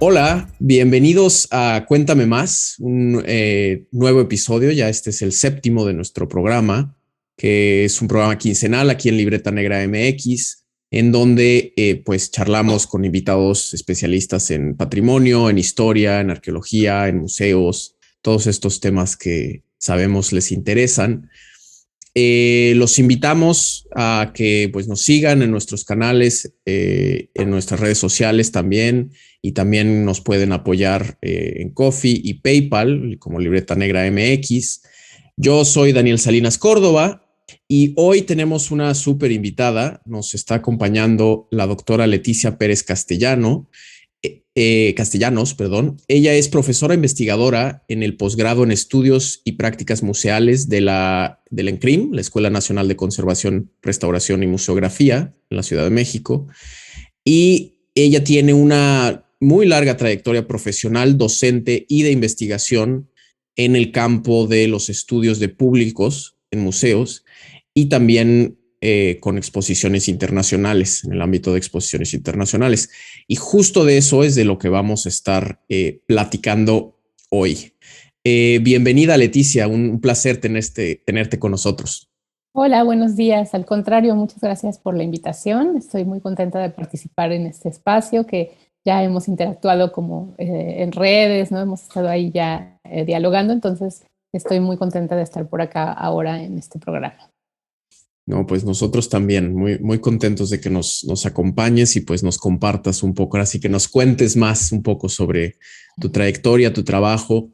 Hola, bienvenidos a Cuéntame Más, un nuevo episodio. Ya este es el séptimo de nuestro programa, que es un programa quincenal aquí en Libreta Negra MX, en donde pues charlamos con invitados especialistas en patrimonio, en historia, en arqueología, en museos, todos estos temas que sabemos les interesan. Los invitamos a que pues, nos sigan en nuestros canales, en nuestras redes sociales también, y también nos pueden apoyar en Coffee y PayPal como Libreta Negra MX. Yo soy Daniel Salinas Córdoba y hoy tenemos una súper invitada. Nos está acompañando la doctora Leticia Pérez Castellanos, perdón. Ella es profesora investigadora en el posgrado en Estudios y Prácticas Museales de la ENCRIM, la Escuela Nacional de Conservación, Restauración y Museografía en la Ciudad de México. Y ella tiene una muy larga trayectoria profesional, docente y de investigación en el campo de los estudios de públicos en museos y también con exposiciones internacionales, en el ámbito de exposiciones internacionales. Y justo de eso es de lo que vamos a estar platicando hoy. Bienvenida, Leticia, un placer tenerte con nosotros. Hola, buenos días. Al contrario, muchas gracias por la invitación. Estoy muy contenta de participar en este espacio que ya hemos interactuado como en redes, ¿no? Hemos estado ahí ya dialogando, entonces estoy muy contenta de estar por acá ahora en este programa. No, pues nosotros también muy contentos de que nos acompañes y pues nos compartas un poco, así que nos cuentes más un poco sobre tu trayectoria, tu trabajo.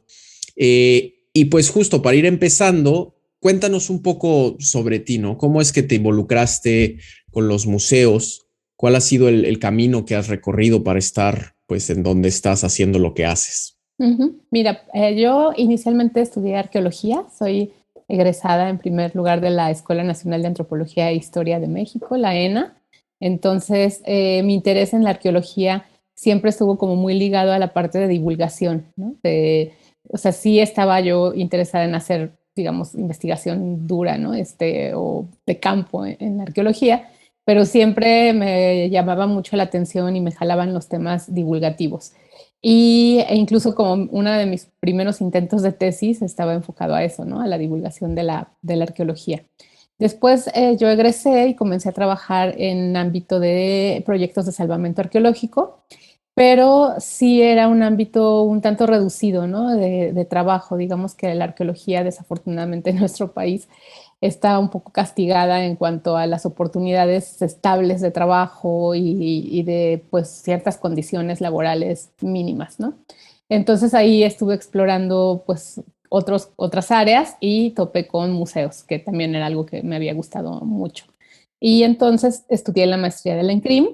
Y pues justo para ir empezando, cuéntanos un poco sobre ti, ¿no? ¿Cómo es que te involucraste con los museos? ¿Cuál ha sido el camino que has recorrido para estar pues en donde estás haciendo lo que haces? Mira, yo inicialmente estudié arqueología, soy egresada en primer lugar de la Escuela Nacional de Antropología e Historia de México, la ENA. Entonces, mi interés en la arqueología siempre estuvo como muy ligado a la parte de divulgación, ¿no? O sea, sí estaba yo interesada en hacer, digamos, investigación dura, ¿no? O de campo en la arqueología, pero siempre me llamaba mucho la atención y me jalaban los temas divulgativos. E incluso como uno de mis primeros intentos de tesis estaba enfocado a eso, ¿no? A la divulgación de la arqueología. Después yo egresé y comencé a trabajar en ámbito de proyectos de salvamento arqueológico, pero sí era un ámbito un tanto reducido, ¿no? De trabajo. Digamos que la arqueología, desafortunadamente, en nuestro país está un poco castigada en cuanto a las oportunidades estables de trabajo y de pues ciertas condiciones laborales mínimas, ¿no? Entonces ahí estuve explorando pues otras áreas y topé con museos, que también era algo que me había gustado mucho. Y entonces estudié la maestría de la ENCRIM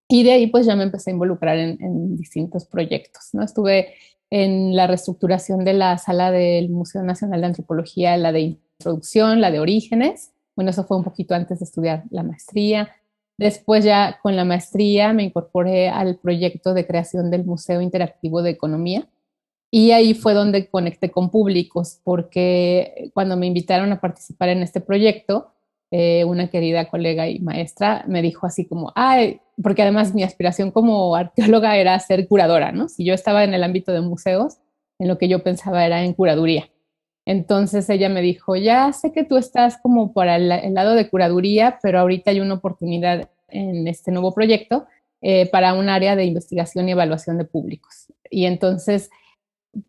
y de ahí pues ya me empecé a involucrar en distintos proyectos, ¿no? Estuve en la reestructuración de la sala del Museo Nacional de Antropología, la de introducción, la de orígenes. Bueno, eso fue un poquito antes de estudiar la maestría. Después ya con la maestría me incorporé al proyecto de creación del Museo Interactivo de Economía y ahí fue donde conecté con públicos, porque cuando me invitaron a participar en este proyecto, una querida colega y maestra me dijo así como, ay, porque además mi aspiración como arqueóloga era ser curadora, ¿no? Si yo estaba en el ámbito de museos, en lo que yo pensaba era en curaduría. Entonces ella me dijo, ya sé que tú estás como para el lado de curaduría, pero ahorita hay una oportunidad en este nuevo proyecto para un área de investigación y evaluación de públicos. Y entonces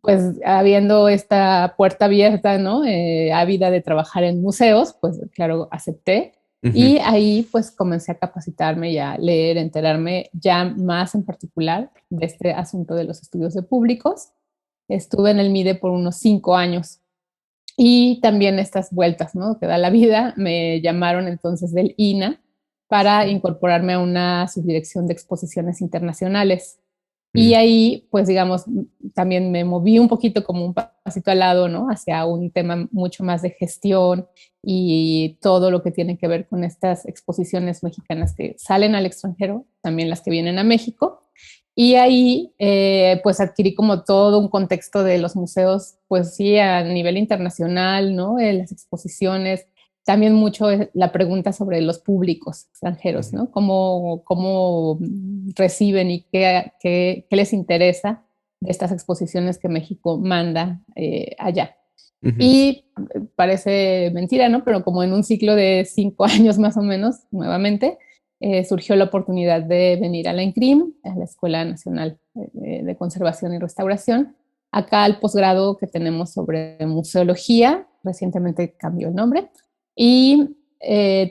pues habiendo esta puerta abierta, ¿no? Ávida de trabajar en museos, pues claro, acepté. Uh Y -huh. ahí pues comencé a capacitarme y a leer, enterarme ya más en particular de este asunto de los estudios de públicos. Estuve en el MIDE por unos 5 años y también estas vueltas, ¿no? Que da la vida, me llamaron entonces del INA para incorporarme a una subdirección de exposiciones internacionales. Y Mm. ahí, pues digamos, también me moví un poquito como un pasito al lado, ¿no? Hacia un tema mucho más de gestión y todo lo que tiene que ver con estas exposiciones mexicanas que salen al extranjero, también las que vienen a México. Y ahí, pues adquirí como todo un contexto de los museos, pues sí, a nivel internacional, ¿no? Las exposiciones, también mucho la pregunta sobre los públicos extranjeros, ¿no? ¿Cómo reciben y qué les interesa de estas exposiciones que México manda allá? Y parece mentira, ¿no? Pero como en un ciclo de 5 años más o menos, nuevamente, surgió la oportunidad de venir a la ENCRIM, a la Escuela Nacional de Conservación y Restauración, acá al posgrado que tenemos sobre museología, recientemente cambió el nombre, y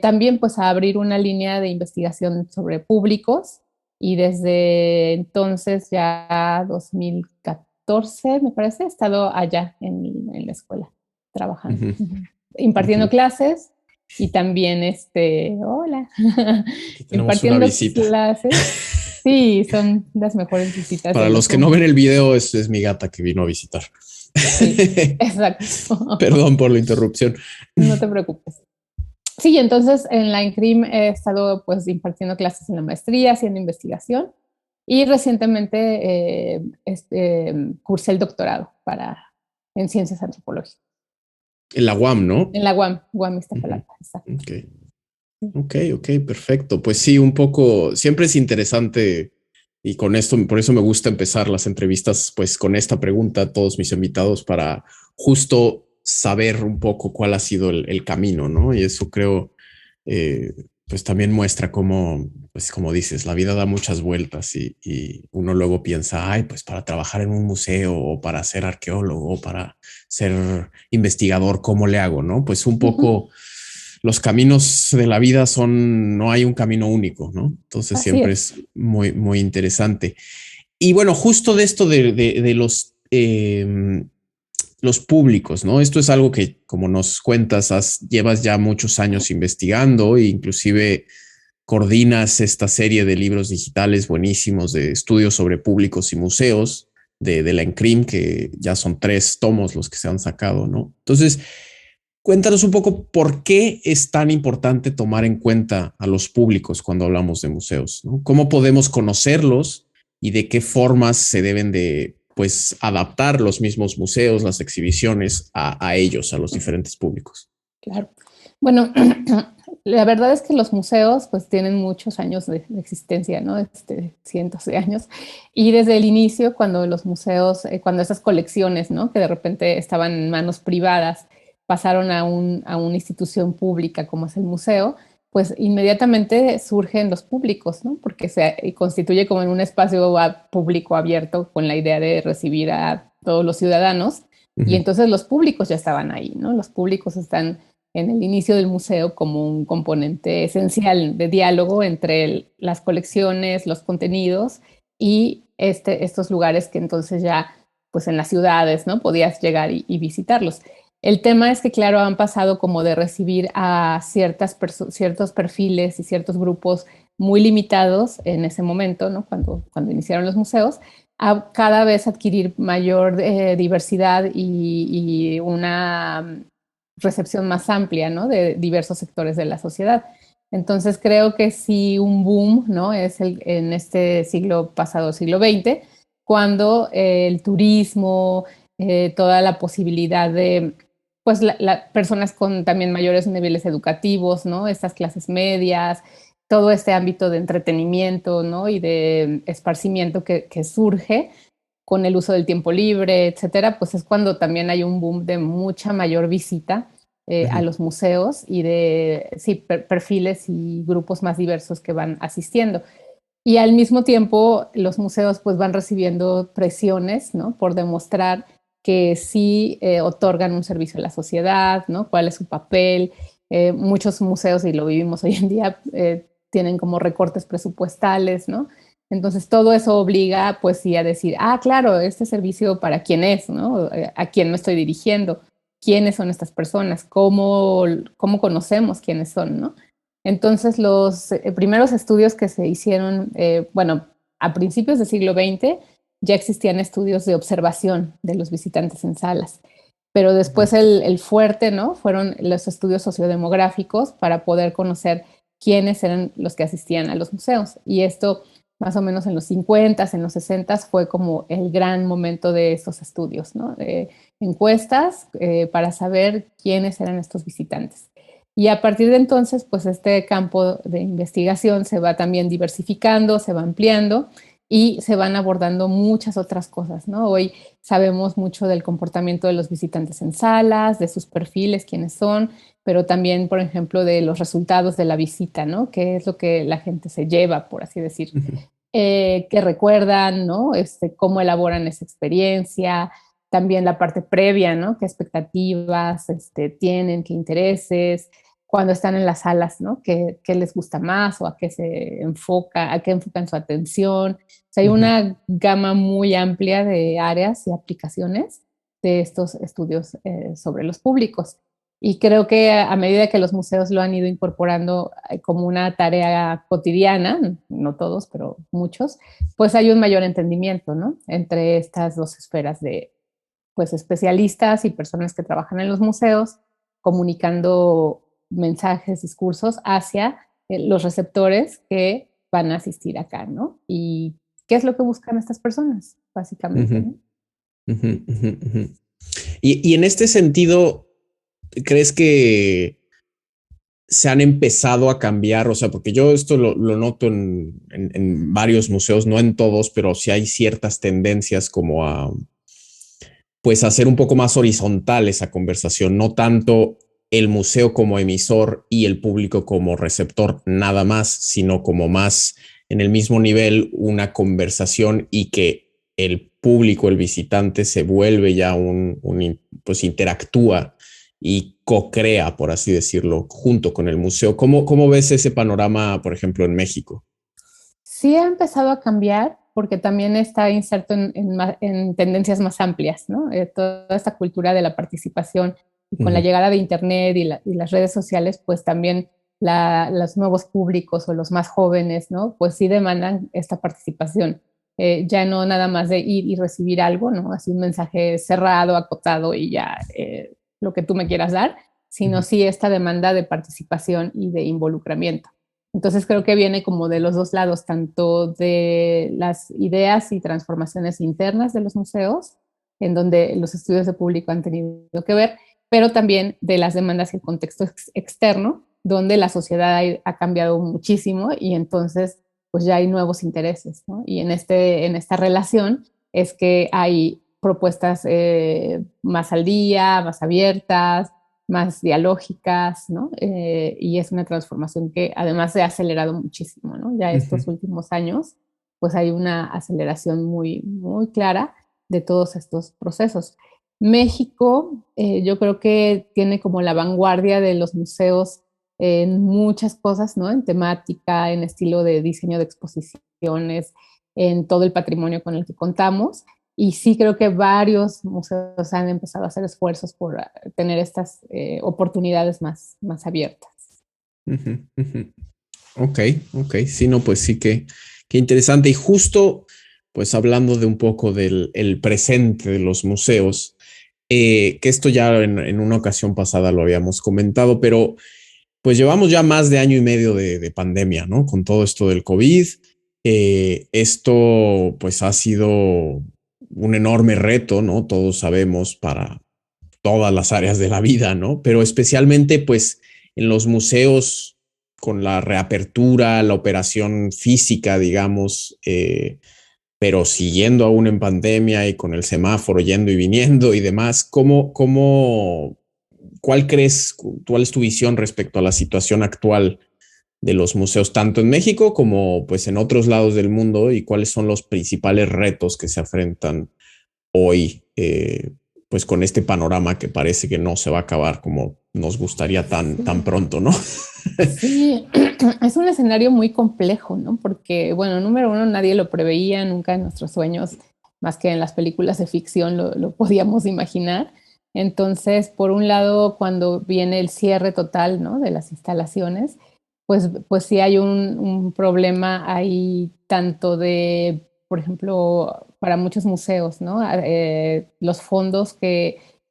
también pues a abrir una línea de investigación sobre públicos, y desde entonces ya 2014 me parece, he estado allá en la escuela trabajando, impartiendo clases y también hola, Aquí tenemos una impartiendo visita. clases. Sí, son las mejores visitas. Para los que no ven el video, es mi gata que vino a visitar. Sí, exacto. Perdón por la interrupción. No te preocupes. Sí, entonces en la ENCRIM he estado pues impartiendo clases en la maestría, haciendo investigación y recientemente cursé el doctorado en ciencias antropológicas. En la UAM, ¿no? En la UAM Iztapalapa, exacto. Ok, perfecto. Pues sí, un poco, siempre es interesante y con esto, por eso me gusta empezar las entrevistas, pues con esta pregunta a todos mis invitados para justo saber un poco cuál ha sido el camino, ¿no? Y eso creo, pues también muestra cómo, pues como dices, la vida da muchas vueltas y uno luego piensa, ay, pues para trabajar en un museo o para ser arqueólogo o para ser investigador, ¿cómo le hago? ¿No? Pues un poco los caminos de la vida no hay un camino único, ¿no? Entonces Así siempre es muy, muy interesante. Y bueno, justo de esto de los públicos, ¿no? Esto es algo que, como nos cuentas, llevas ya muchos años investigando e inclusive coordinas esta serie de libros digitales buenísimos de estudios sobre públicos y museos de la ENCRIM, que ya son 3 tomos los que se han sacado, ¿no? Entonces, cuéntanos un poco por qué es tan importante tomar en cuenta a los públicos cuando hablamos de museos, ¿no? ¿Cómo podemos conocerlos y de qué formas se deben de pues adaptar los mismos museos, las exhibiciones a ellos, a los diferentes públicos? Claro. Bueno, la verdad es que los museos pues tienen muchos años de existencia, ¿no? Cientos de años. Y desde el inicio, cuando los museos, cuando esas colecciones, ¿no? Que de repente estaban en manos privadas, pasaron a una institución pública como es el museo, pues inmediatamente surgen los públicos, ¿no? Porque se constituye como en un espacio público abierto con la idea de recibir a todos los ciudadanos. Y entonces los públicos ya estaban ahí, ¿no? Los públicos están en el inicio del museo como un componente esencial de diálogo entre las colecciones, los contenidos y estos lugares que entonces ya, pues en las ciudades, ¿no? Podías llegar y visitarlos. El tema es que, claro, han pasado como de recibir a ciertos perfiles y ciertos grupos muy limitados en ese momento, ¿no? Cuando iniciaron los museos, a cada vez adquirir mayor diversidad y una recepción más amplia, ¿no? De diversos sectores de la sociedad. Entonces creo que sí un boom, ¿no? Es en este siglo pasado, siglo XX, cuando el turismo, toda la posibilidad de pues personas con también mayores niveles educativos, ¿no? Estas clases medias, todo este ámbito de entretenimiento, ¿no? Y de esparcimiento que surge con el uso del tiempo libre, etcétera, pues es cuando también hay un boom de mucha mayor visita a los museos y de sí, perfiles y grupos más diversos que van asistiendo. Y al mismo tiempo los museos pues van recibiendo presiones, ¿no? Por demostrar que sí otorgan un servicio a la sociedad, ¿no? ¿Cuál es su papel? Muchos museos, y lo vivimos hoy en día, tienen como recortes presupuestales, ¿no? Entonces todo eso obliga pues sí a decir, claro, este servicio para quién es, ¿no? A quién me estoy dirigiendo, quiénes son estas personas, cómo conocemos quiénes son, ¿no? Entonces los primeros estudios que se hicieron, bueno, a principios del siglo XX ya existían estudios de observación de los visitantes en salas, pero después el fuerte, ¿no? Fueron los estudios sociodemográficos para poder conocer quiénes eran los que asistían a los museos. Y esto más o menos en los 50, en los 60 fue como el gran momento de estos estudios, ¿no? Encuestas para saber quiénes eran estos visitantes. Y a partir de entonces, pues este campo de investigación se va también diversificando, se va ampliando y se van abordando muchas otras cosas, ¿no? Hoy sabemos mucho del comportamiento de los visitantes en salas, de sus perfiles, quiénes son, pero también, por ejemplo, de los resultados de la visita, ¿no? ¿Qué es lo que la gente se lleva, por así decir? Que recuerdan, ¿no? Cómo elaboran esa experiencia, también la parte previa, ¿no? ¿Qué expectativas tienen, qué intereses, cuando están en las salas, ¿no? ¿Qué les gusta más o a qué se enfoca, a qué enfocan su atención? O sea, hay una gama muy amplia de áreas y aplicaciones de estos estudios sobre los públicos. Y creo que a medida que los museos lo han ido incorporando como una tarea cotidiana, no todos, pero muchos, pues hay un mayor entendimiento, ¿no? Entre estas dos esferas de, pues, especialistas y personas que trabajan en los museos, comunicando mensajes, discursos hacia los receptores que van a asistir acá, ¿no? Y qué es lo que buscan estas personas, básicamente, ¿no? Y en este sentido, ¿crees que se han empezado a cambiar? O sea, porque yo esto lo noto en varios museos, no en todos, pero sí hay ciertas tendencias como a, pues, hacer un poco más horizontal esa conversación, no tanto el museo como emisor y el público como receptor nada más, sino como más en el mismo nivel una conversación y que el público, el visitante se vuelve ya pues interactúa y co-crea, por así decirlo, junto con el museo. ¿Cómo ves ese panorama, por ejemplo, en México? Sí ha empezado a cambiar porque también está inserto en tendencias más amplias, ¿no? Toda esta cultura de la participación y con la llegada de Internet y las redes sociales, pues también los nuevos públicos o los más jóvenes, ¿no? Pues sí demandan esta participación. Ya no nada más de ir y recibir algo, ¿no? Así un mensaje cerrado, acotado y ya lo que tú me quieras dar, sino sí esta demanda de participación y de involucramiento. Entonces creo que viene como de los dos lados, tanto de las ideas y transformaciones internas de los museos, en donde los estudios de público han tenido que ver, pero también de las demandas y el contexto externo, donde la sociedad ha cambiado muchísimo y entonces pues ya hay nuevos intereses, ¿no? Y en esta relación es que hay propuestas más al día, más abiertas, más dialógicas, ¿no? Y es una transformación que además se ha acelerado muchísimo, ¿no? Ya estos últimos años, pues hay una aceleración muy, muy clara de todos estos procesos. México, yo creo que tiene como la vanguardia de los museos en muchas cosas, ¿no? En temática, en estilo de diseño de exposiciones, en todo el patrimonio con el que contamos. Y sí creo que varios museos han empezado a hacer esfuerzos por tener estas oportunidades más abiertas. Ok, sí, no, pues sí que interesante. Y justo, pues hablando de un poco del el presente de los museos, que esto ya en una ocasión pasada lo habíamos comentado, pero pues llevamos ya más de año y medio de pandemia, ¿no? Con todo esto del COVID. Esto pues ha sido un enorme reto, ¿no? Todos sabemos para todas las áreas de la vida, ¿no? Pero especialmente pues en los museos con la reapertura, la operación física, digamos, pero siguiendo aún en pandemia y con el semáforo yendo y viniendo y demás, ¿cuál crees, cuál es tu visión respecto a la situación actual de los museos, tanto en México como pues en otros lados del mundo, y cuáles son los principales retos que se enfrentan hoy, pues con este panorama que parece que no se va a acabar como nos gustaría tan pronto, ¿no? Sí, es un escenario muy complejo, ¿no? Porque, bueno, número uno, nadie lo preveía nunca en nuestros sueños, más que en las películas de ficción lo podíamos imaginar. Entonces, por un lado, cuando viene el cierre total, ¿no? De las instalaciones, pues sí hay un problema ahí tanto de, por ejemplo, para muchos museos, ¿no? Los fondos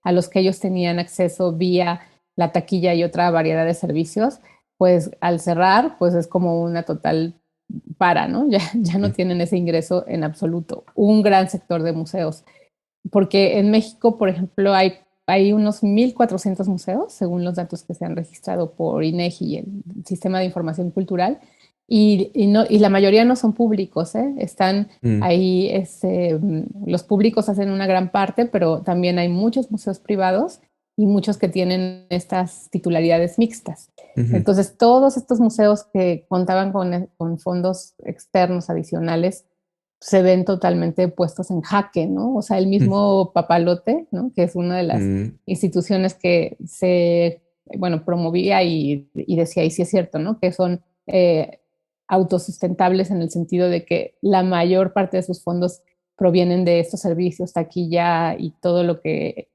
a los que ellos tenían acceso vía la taquilla y otra variedad de servicios, pues al cerrar, pues es como una total ¿no? Ya no tienen ese ingreso en absoluto. Un gran sector de museos. Porque en México, por ejemplo, hay hay unos 1,400 museos, según los datos que se han registrado por INEGI y el Sistema de Información Cultural, y la mayoría no son públicos, ¿eh? Están ahí, los públicos hacen una gran parte, pero también hay muchos museos privados y muchos que tienen estas titularidades mixtas. Entonces, todos estos museos que contaban con fondos externos adicionales se ven totalmente puestos en jaque, ¿no? O sea, el mismo Papalote, ¿no? Que es una de las instituciones que bueno, promovía y decía, y sí es cierto, ¿no? Que son autosustentables en el sentido de que la mayor parte de sus fondos provienen de estos servicios, taquilla y todo lo que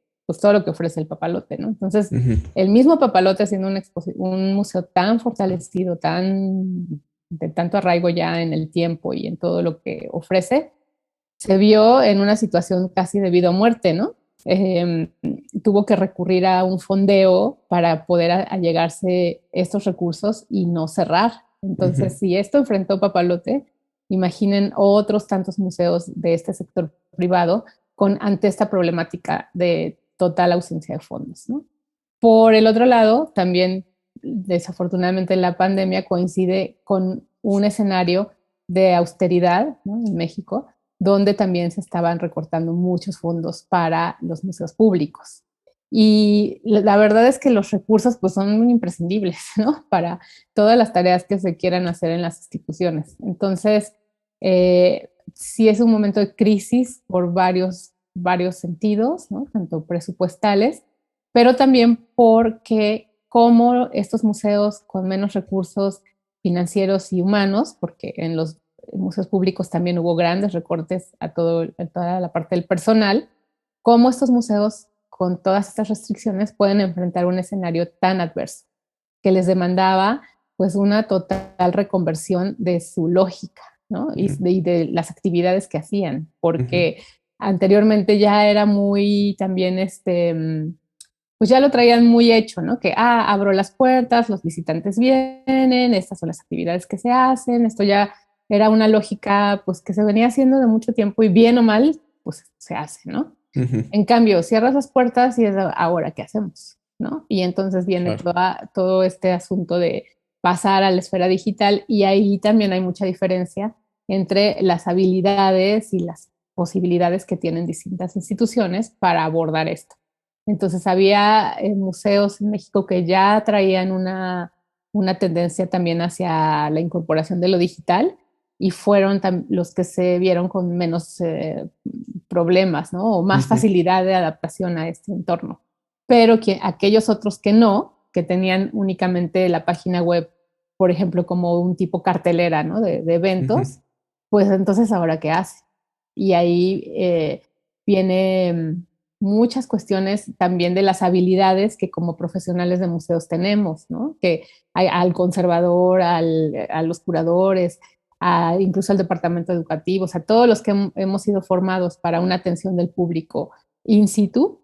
ofrece el Papalote, ¿no? Entonces, el mismo Papalote, siendo un museo tan fortalecido, de tanto arraigo ya en el tiempo y en todo lo que ofrece, se vio en una situación casi de vida o muerte, ¿no? Tuvo que recurrir a un fondeo para poder allegarse estos recursos y no cerrar. Entonces, si esto enfrentó Papalote, imaginen otros tantos museos de este sector privado ante esta problemática de total ausencia de fondos, ¿no? Por el otro lado, también desafortunadamente la pandemia coincide con un escenario de austeridad, ¿no? En México, donde también se estaban recortando muchos fondos para los museos públicos. Y la verdad es que los recursos pues son imprescindibles, ¿no? Para todas las tareas que se quieran hacer en las instituciones. Entonces, sí es un momento de crisis por varios sentidos, ¿no? Tanto presupuestales, pero también porque como estos museos con menos recursos financieros y humanos, porque en los museos públicos también hubo grandes recortes a toda la parte del personal, cómo estos museos con todas estas restricciones pueden enfrentar un escenario tan adverso que les demandaba pues una total reconversión de su lógica, ¿no? Y de las actividades que hacían, porque anteriormente ya era muy también pues ya lo traían muy hecho, ¿no? Que, abro las puertas, los visitantes vienen, estas son las actividades que se hacen, esto ya era una lógica, pues, que se venía haciendo de mucho tiempo y bien o mal, pues, se hace, ¿no? En cambio, cierras las puertas y es ahora, ¿qué hacemos? ¿No? Y entonces viene todo este asunto de pasar a la esfera digital y ahí también hay mucha diferencia entre las habilidades y las posibilidades que tienen distintas instituciones para abordar esto. Entonces había museos en México que ya traían una tendencia también hacia la incorporación de lo digital y fueron los que se vieron con menos problemas, ¿no? O más facilidad de adaptación a este entorno. Pero aquellos otros que no, que tenían únicamente la página web, por ejemplo, como un tipo cartelera, ¿no? De eventos, pues entonces ahora qué hace. Y ahí viene muchas cuestiones también de las habilidades que como profesionales de museos tenemos, ¿no? Que hay al conservador, a los curadores, incluso al departamento educativo, o sea, todos los que hemos sido formados para una atención del público in situ,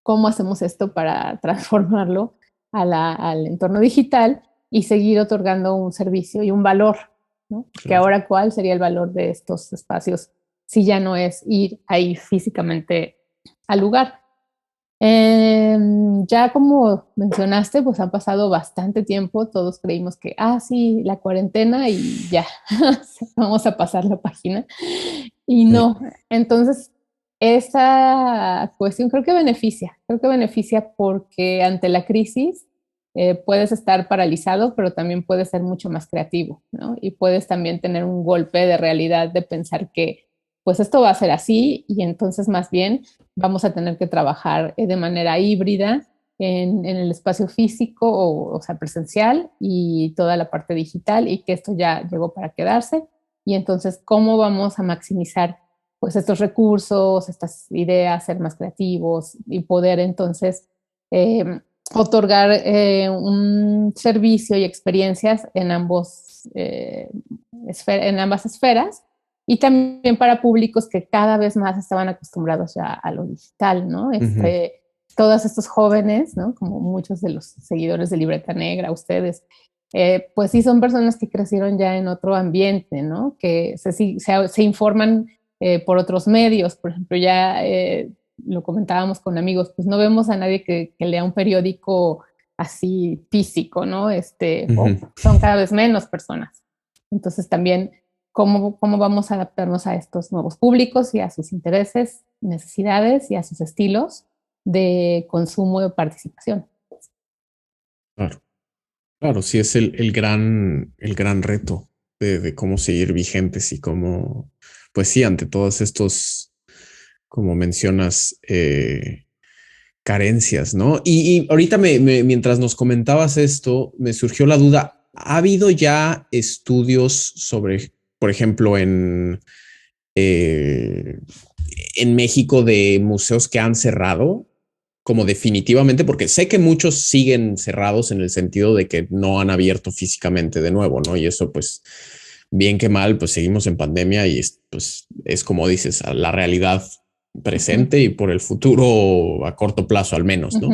¿cómo hacemos esto para transformarlo al entorno digital y seguir otorgando un servicio y un valor, ¿no? Que ahora, ¿cuál sería el valor de estos espacios si ya no es ir ahí físicamente al lugar? Ya como mencionaste, pues ha pasado bastante tiempo, todos creímos que, sí, la cuarentena y ya, vamos a pasar la página. Y no, entonces esa cuestión creo que beneficia porque ante la crisis puedes estar paralizado, pero también puedes ser mucho más creativo, ¿no? Y puedes también tener un golpe de realidad de pensar que pues esto va a ser así y entonces más bien vamos a tener que trabajar de manera híbrida en el espacio físico, o sea, presencial y toda la parte digital, y que esto ya llegó para quedarse. Y entonces, ¿cómo vamos a maximizar pues estos recursos, estas ideas, ser más creativos y poder entonces otorgar un servicio y experiencias en ambas esferas? Y también para públicos que cada vez más estaban acostumbrados ya a lo digital, ¿no? Todos estos jóvenes, ¿no? Como muchos de los seguidores de Libreta Negra, ustedes, pues sí son personas que crecieron ya en otro ambiente, ¿no? Que se informan por otros medios, por ejemplo, ya lo comentábamos con amigos, pues no vemos a nadie que lea un periódico así físico, ¿no? Son cada vez menos personas. Entonces también, ¿cómo vamos a adaptarnos a estos nuevos públicos y a sus intereses, necesidades y a sus estilos de consumo y participación? Claro, claro, sí es el gran reto de cómo seguir vigentes y cómo, pues sí, ante todos estos, como mencionas, carencias, ¿no? Y ahorita mientras nos comentabas esto, me surgió la duda, ¿ha habido ya estudios sobre, por ejemplo, eh, en México de museos que han cerrado? Como definitivamente, porque sé que muchos siguen cerrados en el sentido de que no han abierto físicamente de nuevo, ¿no? Y eso, pues, bien que mal, pues seguimos en pandemia y pues es como dices, la realidad presente y por el futuro a corto plazo al menos, ¿no?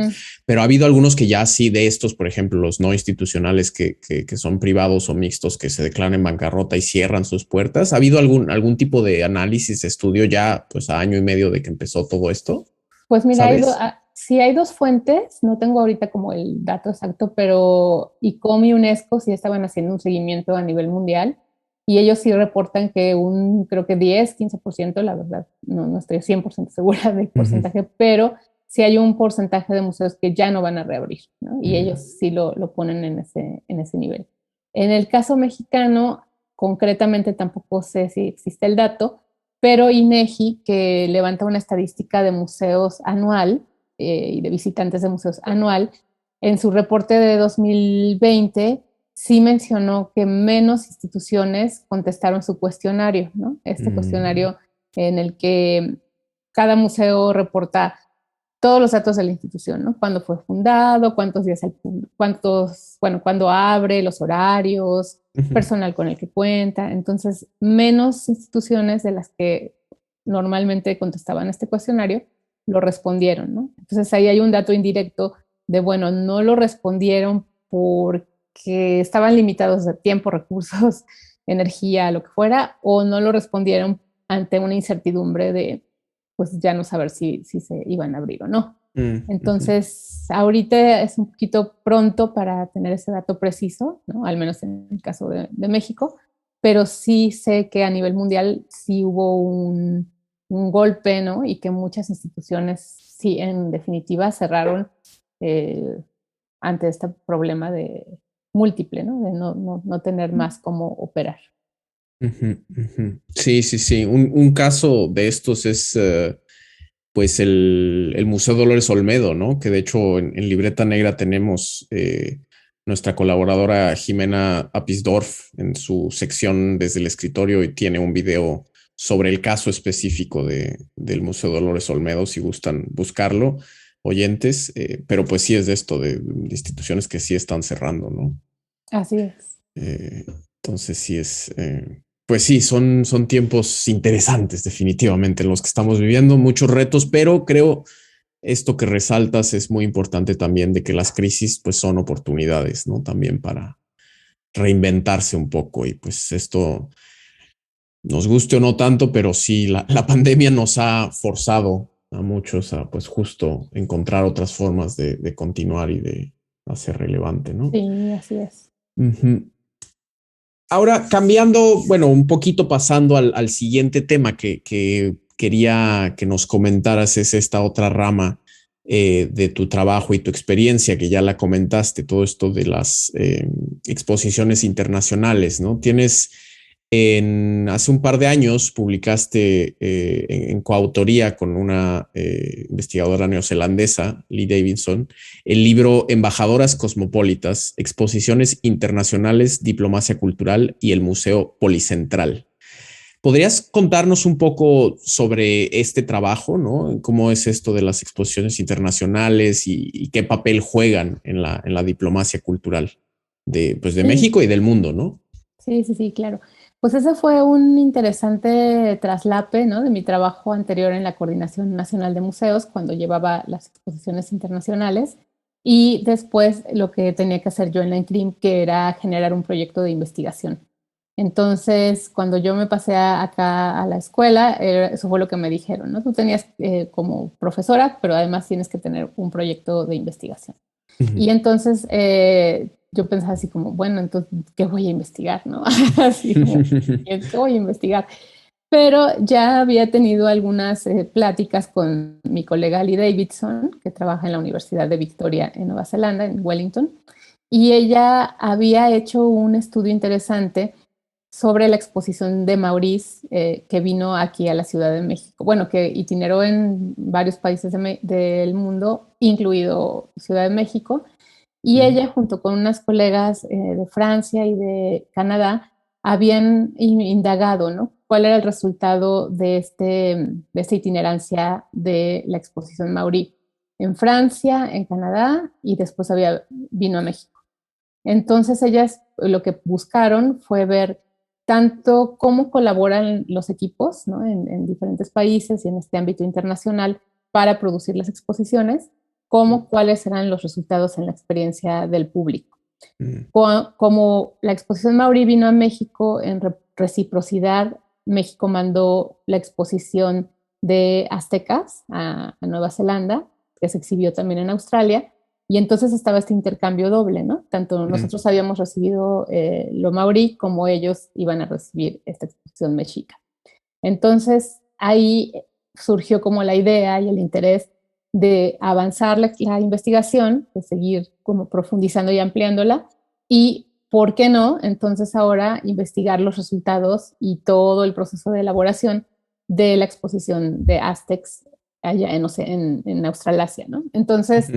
Pero ha habido algunos que ya sí de estos, por ejemplo, los no institucionales que son privados o mixtos que se declaran en bancarrota y cierran sus puertas. ¿Ha habido algún tipo de análisis, estudio ya pues a año y medio de que empezó todo esto? Pues mira, ¿Sabes? sí hay dos fuentes, no tengo ahorita como el dato exacto, pero ICOM y UNESCO sí estaban haciendo un seguimiento a nivel mundial y ellos sí reportan que creo que 10-15%, la verdad, no estoy 100% segura del porcentaje, pero sí hay un porcentaje de museos que ya no van a reabrir, ¿no? Y ellos sí lo ponen en ese nivel. En el caso mexicano, concretamente tampoco sé si existe el dato, pero INEGI, que levanta una estadística de museos anual y de visitantes de museos anual, en su reporte de 2020 sí mencionó que menos instituciones contestaron su cuestionario, ¿no? Este cuestionario en el que cada museo reporta todos los datos de la institución, ¿no? Cuándo fue fundado, cuántos días al público, cuándo abre, los horarios, personal con el que cuenta. Entonces, menos instituciones de las que normalmente contestaban este cuestionario lo respondieron, ¿no? Entonces, ahí hay un dato indirecto de, bueno, no lo respondieron porque estaban limitados de tiempo, recursos, energía, lo que fuera, o no lo respondieron ante una incertidumbre de pues ya no saber si se iban a abrir o no. Entonces, ahorita es un poquito pronto para tener ese dato preciso, ¿no? Al menos en el caso de México, pero sí sé que a nivel mundial sí hubo un golpe, ¿no? Y que muchas instituciones sí, en definitiva, cerraron ante este problema de múltiple, ¿no? De no tener más cómo operar. Sí, sí, sí. Un caso de estos es pues el Museo Dolores Olmedo, ¿no? Que de hecho en Libreta Negra tenemos nuestra colaboradora Jimena Apisdorf en su sección desde el escritorio y tiene un video sobre el caso específico del Museo Dolores Olmedo, si gustan buscarlo, oyentes, pero pues sí es de esto, de instituciones que sí están cerrando, ¿no? Así es. Eh, entonces sí es, pues sí, son tiempos interesantes definitivamente en los que estamos viviendo, muchos retos, pero creo esto que resaltas es muy importante también de que las crisis pues son oportunidades, ¿no? También para reinventarse un poco y pues esto nos guste o no tanto, pero sí, la pandemia nos ha forzado a muchos a pues justo encontrar otras formas de continuar y de hacer relevante, ¿no? Sí, así es. Ahora, cambiando, bueno, un poquito pasando al siguiente tema que quería que nos comentaras, es esta otra rama de tu trabajo y tu experiencia, que ya la comentaste, todo esto de las exposiciones internacionales, ¿no? Tienes hace un par de años publicaste en coautoría con una investigadora neozelandesa, Lee Davidson, el libro Embajadoras Cosmopolitas, Exposiciones Internacionales, Diplomacia Cultural y el Museo Policentral. ¿Podrías contarnos un poco sobre este trabajo, ¿no? ¿Cómo es esto de las exposiciones internacionales y qué papel juegan en la diplomacia cultural pues de Sí, México y del mundo, ¿no? sí, claro. Pues ese fue un interesante traslape, ¿no? De mi trabajo anterior en la Coordinación Nacional de Museos, cuando llevaba las exposiciones internacionales, y después lo que tenía que hacer yo en la INCRIM, que era generar un proyecto de investigación. Entonces, cuando yo me pasé acá a la escuela, eso fue lo que me dijeron, ¿no? Tú tenías como profesora, pero además tienes que tener un proyecto de investigación. Ujú. Y entonces yo pensaba así como, bueno, entonces, ¿qué voy a investigar, no? Así como, ¿qué voy a investigar? Pero ya había tenido algunas pláticas con mi colega Lee Davidson, que trabaja en la Universidad de Victoria en Nueva Zelanda, en Wellington, y ella había hecho un estudio interesante sobre la exposición de Maurice que vino aquí a la Ciudad de México. Bueno, que itineró en varios países del mundo, incluido Ciudad de México. Y ella, junto con unas colegas de Francia y de Canadá, habían indagado, ¿no? ¿Cuál era el resultado de esta itinerancia de la exposición Maurice en Francia, en Canadá y después vino a México? Entonces ellas lo que buscaron fue ver tanto cómo colaboran los equipos, ¿no? en diferentes países y en este ámbito internacional para producir las exposiciones, como cuáles eran los resultados en la experiencia del público. Como la exposición Mauri vino a México en reciprocidad, México mandó la exposición de aztecas a Nueva Zelanda, que se exhibió también en Australia, y entonces estaba este intercambio doble, ¿no? Tanto nosotros habíamos recibido lo maorí como ellos iban a recibir esta exposición mexica. Entonces ahí surgió como la idea y el interés de avanzar la investigación, de seguir como profundizando y ampliándola, y ¿por qué no? Entonces ahora investigar los resultados y todo el proceso de elaboración de la exposición de Aztecs allá en Australasia, ¿no? Entonces,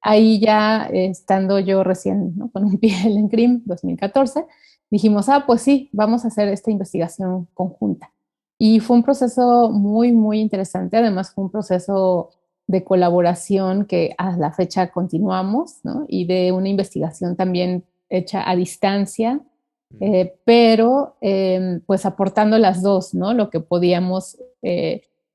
ahí ya estando yo recién, ¿no? con un pie en CRIM 2014, dijimos, pues sí, vamos a hacer esta investigación conjunta. Y fue un proceso muy, muy interesante. Además, fue un proceso de colaboración que a la fecha continuamos, ¿no? Y de una investigación también hecha a distancia, pero pues aportando las dos, ¿no? Lo que podíamos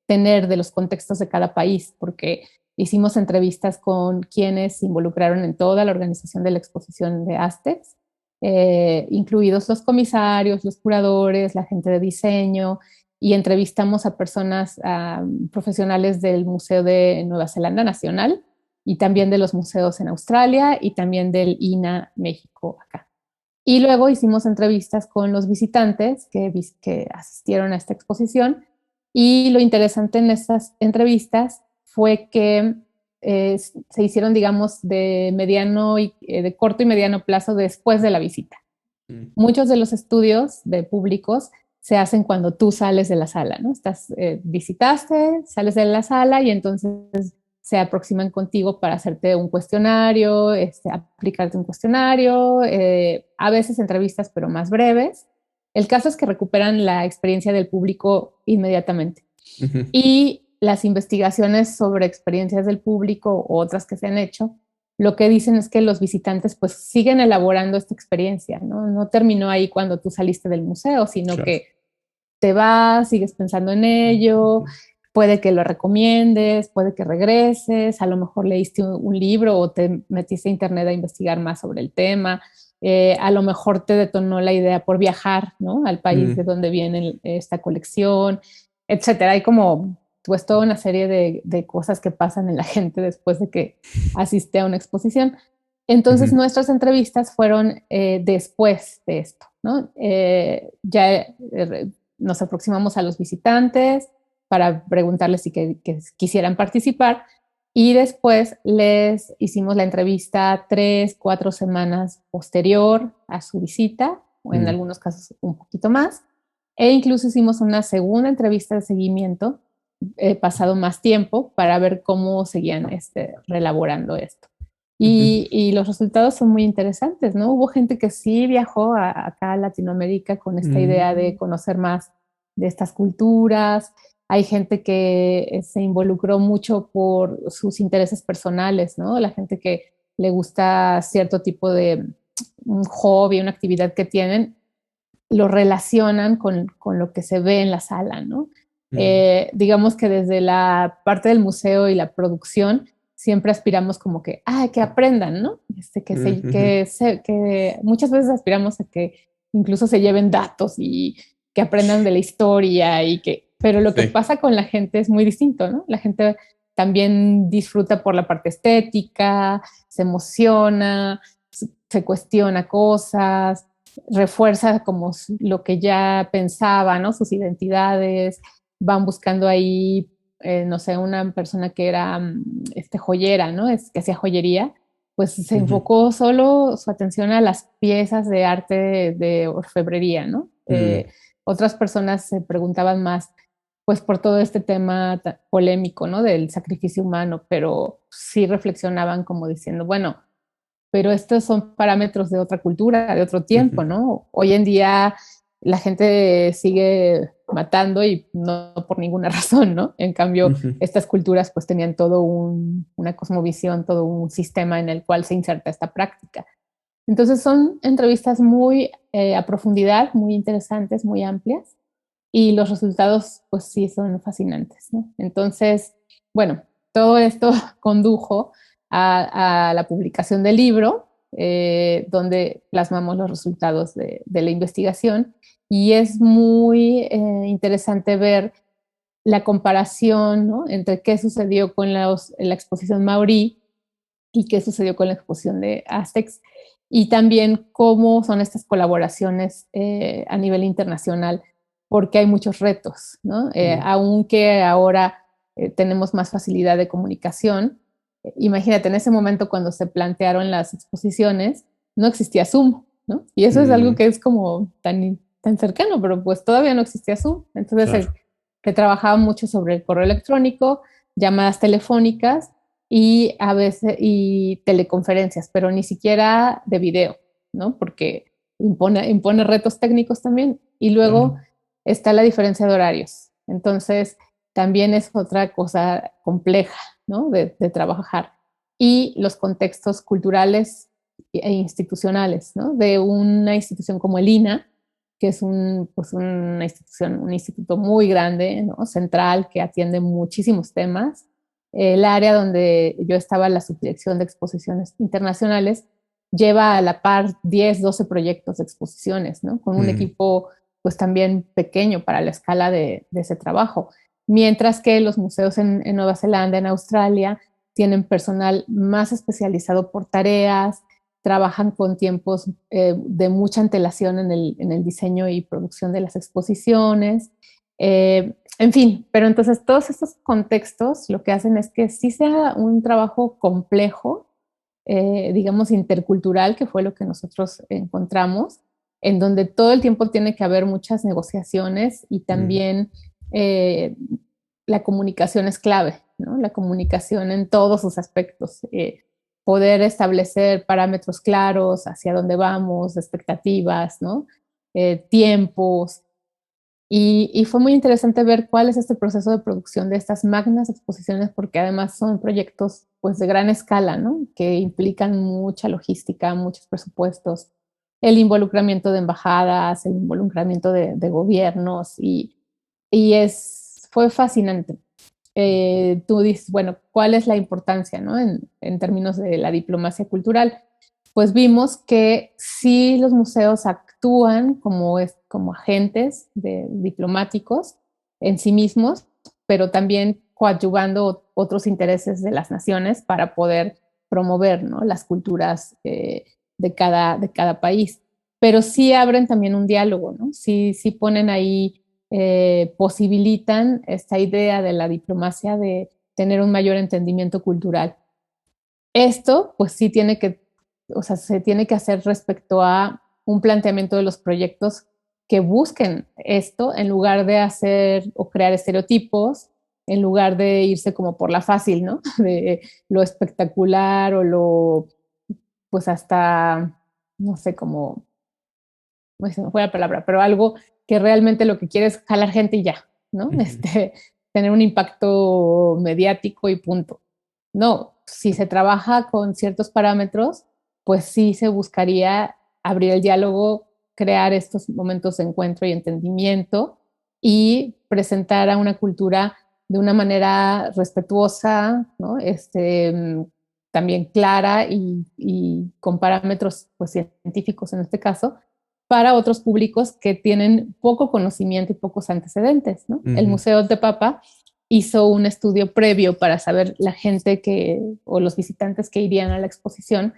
tener de los contextos de cada país, porque hicimos entrevistas con quienes se involucraron en toda la organización de la exposición de Aztecs, incluidos los comisarios, los curadores, la gente de diseño, y entrevistamos a personas profesionales del Museo de Nueva Zelanda Nacional y también de los museos en Australia y también del INA México acá. Y luego hicimos entrevistas con los visitantes que asistieron a esta exposición, y lo interesante en estas entrevistas fue que se hicieron, digamos, de corto y mediano plazo después de la visita. Muchos de los estudios de públicos se hacen cuando tú sales de la sala, ¿no? Visitaste, sales de la sala y entonces se aproximan contigo para hacerte un cuestionario, aplicarte un cuestionario, a veces entrevistas, pero más breves. El caso es que recuperan la experiencia del público inmediatamente. Y las investigaciones sobre experiencias del público o otras que se han hecho, lo que dicen es que los visitantes pues siguen elaborando esta experiencia, ¿no? No terminó ahí cuando tú saliste del museo, sino que te vas, sigues pensando en ello, puede que lo recomiendes, puede que regreses, a lo mejor leíste un libro o te metiste a internet a investigar más sobre el tema, a lo mejor te detonó la idea por viajar, ¿no? Al país de donde viene esta colección, etcétera. Hay como pues toda una serie de cosas que pasan en la gente después de que asiste a una exposición. Entonces nuestras entrevistas fueron después de esto, ¿no? Ya nos aproximamos a los visitantes para preguntarles si que quisieran participar, y después les hicimos la entrevista 3, 4 semanas posterior a su visita, o en algunos casos un poquito más, e incluso hicimos una segunda entrevista de seguimiento pasado más tiempo para ver cómo seguían reelaborando esto. Y los resultados son muy interesantes, ¿no? Hubo gente que sí viajó acá a Latinoamérica con esta idea de conocer más de estas culturas. Hay gente que se involucró mucho por sus intereses personales, ¿no? La gente que le gusta cierto tipo de un hobby, una actividad que tienen, lo relacionan con lo que se ve en la sala, ¿no? Digamos que desde la parte del museo y la producción siempre aspiramos como que aprendan, ¿no? Que muchas veces aspiramos a que incluso se lleven datos y que aprendan de la historia pero lo que pasa con la gente es muy distinto, ¿no? La gente también disfruta por la parte estética, se emociona, se cuestiona cosas, refuerza como lo que ya pensaba, ¿no? Sus identidades, van buscando ahí, no sé, una persona que era joyera, ¿no? Que hacía joyería, pues se enfocó solo su atención a las piezas de arte de orfebrería, ¿no? Otras personas se preguntaban más, pues por todo este tema polémico, ¿no? Del sacrificio humano, pero sí reflexionaban como diciendo, bueno, pero estos son parámetros de otra cultura, de otro tiempo, ¿no? Hoy en día la gente sigue matando y no por ninguna razón, ¿no? En cambio, estas culturas pues tenían todo una cosmovisión, todo un sistema en el cual se inserta esta práctica. Entonces son entrevistas muy a profundidad, muy interesantes, muy amplias, y los resultados pues sí son fascinantes, ¿no? Entonces, bueno, todo esto condujo a la publicación del libro, donde plasmamos los resultados de la investigación, y es muy interesante ver la comparación, ¿no? Entre qué sucedió con la exposición maorí y qué sucedió con la exposición de Aztecs, y también cómo son estas colaboraciones a nivel internacional, porque hay muchos retos, ¿no? Aunque ahora tenemos más facilidad de comunicación, imagínate, en ese momento cuando se plantearon las exposiciones, no existía Zoom, ¿no? Y eso es algo que es como tan cercano, pero pues todavía no existía Zoom. Entonces se trabajaba mucho sobre el correo electrónico, llamadas telefónicas y a veces teleconferencias, pero ni siquiera de video, ¿no? Porque impone retos técnicos también. Y luego está la diferencia de horarios. Entonces, también es otra cosa compleja, ¿no? De trabajar. Y los contextos culturales e institucionales, ¿no? De una institución como el INA, que es una institución, un instituto muy grande, ¿no? Central, que atiende muchísimos temas. El área donde yo estaba, la subdirección de exposiciones internacionales, lleva a la par 10, 12 proyectos de exposiciones, ¿no? Con un equipo pues también pequeño para la escala de ese trabajo. Mientras que los museos en Nueva Zelanda, en Australia, tienen personal más especializado por tareas, trabajan con tiempos de mucha antelación en el diseño y producción de las exposiciones. En fin, pero entonces todos estos contextos lo que hacen es que sí sea un trabajo complejo, digamos intercultural, que fue lo que nosotros encontramos, en donde todo el tiempo tiene que haber muchas negociaciones y también la comunicación es clave, ¿no? La comunicación en todos sus aspectos. Poder establecer parámetros claros hacia dónde vamos, expectativas, ¿no? Tiempos. Y fue muy interesante ver cuál es este proceso de producción de estas magnas exposiciones, porque además son proyectos pues de gran escala, ¿no? Que implican mucha logística, muchos presupuestos, el involucramiento de embajadas, el involucramiento de gobiernos, fue fascinante. Tú dices, bueno, ¿cuál es la importancia, ¿no? En términos de la diplomacia cultural? Pues vimos que sí los museos actúan como agentes diplomáticos en sí mismos, pero también coadyuvando otros intereses de las naciones para poder promover, ¿no? Las culturas de cada país. Pero sí abren también un diálogo, ¿no? Sí ponen ahí, posibilitan esta idea de la diplomacia de tener un mayor entendimiento cultural. Esto, pues sí se tiene que hacer respecto a un planteamiento de los proyectos que busquen esto en lugar de hacer o crear estereotipos, en lugar de irse como por la fácil, ¿no? De lo espectacular o pues hasta, no sé, como, no se me fue la palabra, pero algo que realmente lo que quiere es jalar gente y ya, ¿no? Tener un impacto mediático y punto. No, si se trabaja con ciertos parámetros, pues sí se buscaría abrir el diálogo, crear estos momentos de encuentro y entendimiento y presentar a una cultura de una manera respetuosa, ¿no? También clara y con parámetros pues, científicos en este caso, para otros públicos que tienen poco conocimiento y pocos antecedentes, ¿no? El Museo de Papa hizo un estudio previo para saber la gente o los visitantes que irían a la exposición,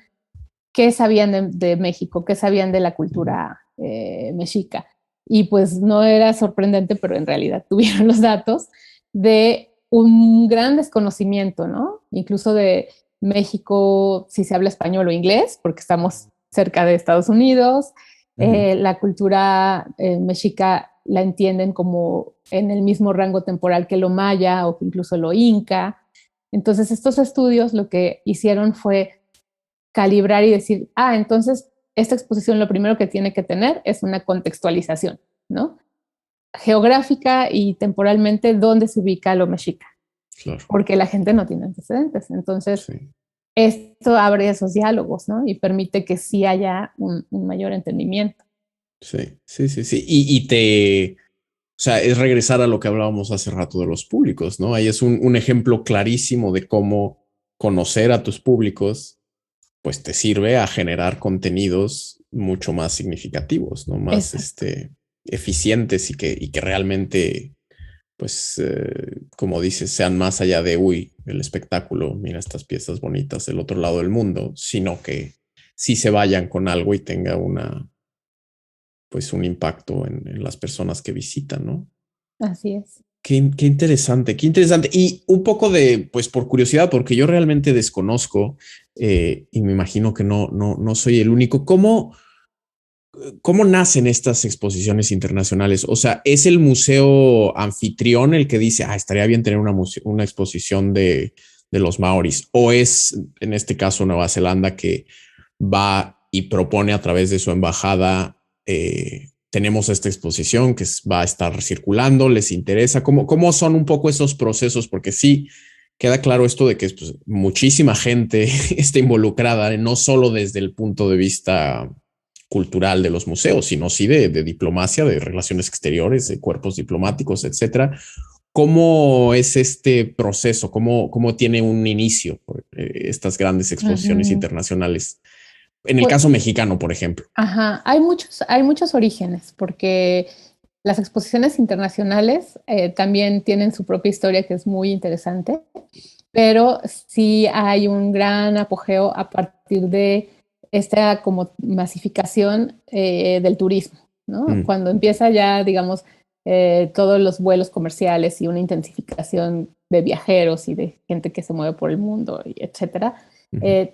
qué sabían de México, qué sabían de la cultura mexica. Y pues no era sorprendente, pero en realidad tuvieron los datos de un gran desconocimiento, ¿no? Incluso de México, si se habla español o inglés, porque estamos cerca de Estados Unidos. La cultura mexica la entienden como en el mismo rango temporal que lo maya o que incluso lo inca. Entonces, estos estudios lo que hicieron fue calibrar y decir, entonces esta exposición lo primero que tiene que tener es una contextualización, ¿no? Geográfica y temporalmente, ¿dónde se ubica lo mexica? Claro. Porque la gente no tiene antecedentes. Entonces, esto abre esos diálogos, ¿no? Y permite que sí haya un mayor entendimiento. Sí. Y o sea, es regresar a lo que hablábamos hace rato de los públicos, ¿no? Ahí es un ejemplo clarísimo de cómo conocer a tus públicos, pues te sirve a generar contenidos mucho más significativos, ¿no? Más eficientes y que realmente, pues, como dices, sean más allá de, el espectáculo, mira estas piezas bonitas del otro lado del mundo, sino que sí se vayan con algo y tenga pues un impacto en las personas que visitan, ¿no? Así es. Qué interesante, qué interesante. Y un poco pues por curiosidad, porque yo realmente desconozco y me imagino que no soy el único. ¿Cómo nacen estas exposiciones internacionales? O sea, ¿es el museo anfitrión el que dice, estaría bien tener una exposición de los maoris? ¿O es, en este caso, Nueva Zelanda que va y propone a través de su embajada, tenemos esta exposición que va a estar circulando, les interesa? ¿Cómo son un poco esos procesos? Porque sí queda claro esto de que pues, muchísima gente está involucrada, no solo desde el punto de vista cultural de los museos, sino sí de diplomacia, de relaciones exteriores, de cuerpos diplomáticos, etcétera. ¿Cómo es este proceso? ¿Cómo tiene un inicio estas grandes exposiciones internacionales? En el caso mexicano, por ejemplo. Hay muchos orígenes, porque las exposiciones internacionales también tienen su propia historia que es muy interesante, pero sí hay un gran apogeo a partir de esta como masificación del turismo, ¿no? Cuando empieza ya, digamos, todos los vuelos comerciales y una intensificación de viajeros y de gente que se mueve por el mundo, etcétera.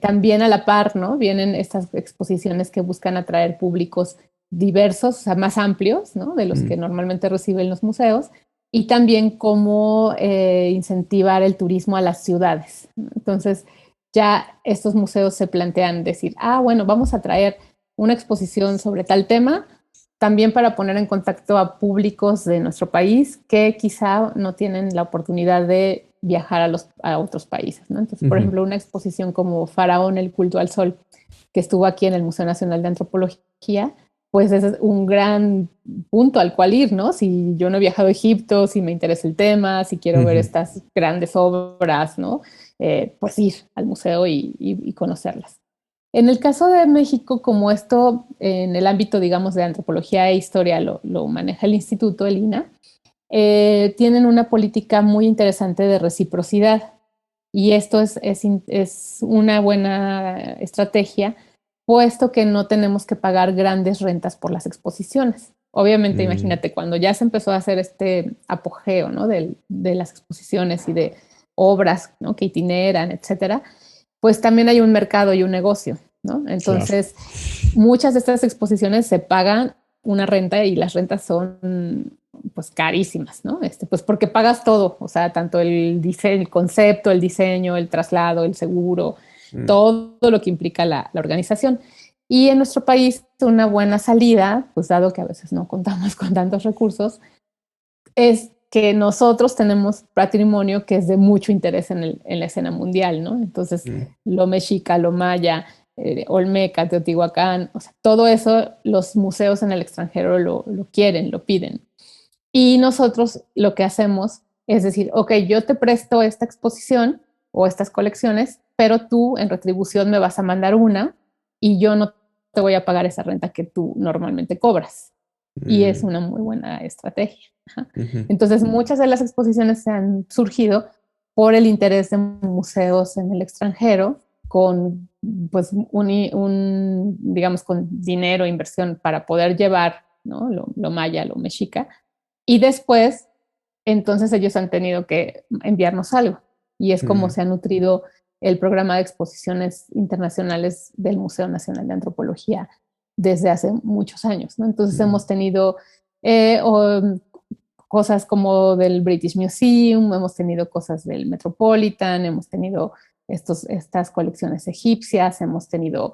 También a la par, ¿no? Vienen estas exposiciones que buscan atraer públicos diversos, o sea, más amplios, ¿no? De los que normalmente reciben los museos, y también cómo incentivar el turismo a las ciudades. Entonces, ya estos museos se plantean decir, bueno, vamos a traer una exposición sobre tal tema, también para poner en contacto a públicos de nuestro país que quizá no tienen la oportunidad de viajar a otros países, ¿no? Entonces, por ejemplo, una exposición como Faraón, el culto al sol, que estuvo aquí en el Museo Nacional de Antropología, pues ese es un gran punto al cual ir, ¿no? Si yo no he viajado a Egipto, si me interesa el tema, si quiero ver estas grandes obras, ¿no? Pues ir al museo y conocerlas. En el caso de México, como esto en el ámbito, digamos, de antropología e historia lo maneja el instituto, el INA, tienen una política muy interesante de reciprocidad. Y esto es una buena estrategia, puesto que no tenemos que pagar grandes rentas por las exposiciones. Obviamente, imagínate, cuando ya se empezó a hacer este apogeo, ¿no? de las exposiciones y de obras, ¿no? que itineran, etcétera, pues también hay un mercado y un negocio, ¿no? Entonces, muchas de estas exposiciones se pagan una renta y las rentas son pues carísimas, ¿no? Pues porque pagas todo, o sea, tanto el diseño, el concepto, el diseño, el traslado, el seguro, todo lo que implica la organización. Y en nuestro país una buena salida, pues dado que a veces no contamos con tantos recursos, es que nosotros tenemos patrimonio que es de mucho interés en la escena mundial, ¿no? Entonces, lo mexica, lo maya, Olmeca, Teotihuacán, o sea, todo eso los museos en el extranjero lo quieren, lo piden. Y nosotros lo que hacemos es decir, ok, yo te presto esta exposición o estas colecciones, pero tú en retribución me vas a mandar una y yo no te voy a pagar esa renta que tú normalmente cobras. Y es una muy buena estrategia. Entonces, muchas de las exposiciones se han surgido por el interés de museos en el extranjero, con pues digamos, con dinero, inversión para poder llevar, ¿no? lo maya, lo mexica. Y después, entonces ellos han tenido que enviarnos algo. Y es como se ha nutrido el programa de exposiciones internacionales del Museo Nacional de Antropología desde hace muchos años, ¿no? Entonces hemos tenido cosas como del British Museum, hemos tenido cosas del Metropolitan, hemos tenido estas colecciones egipcias, hemos tenido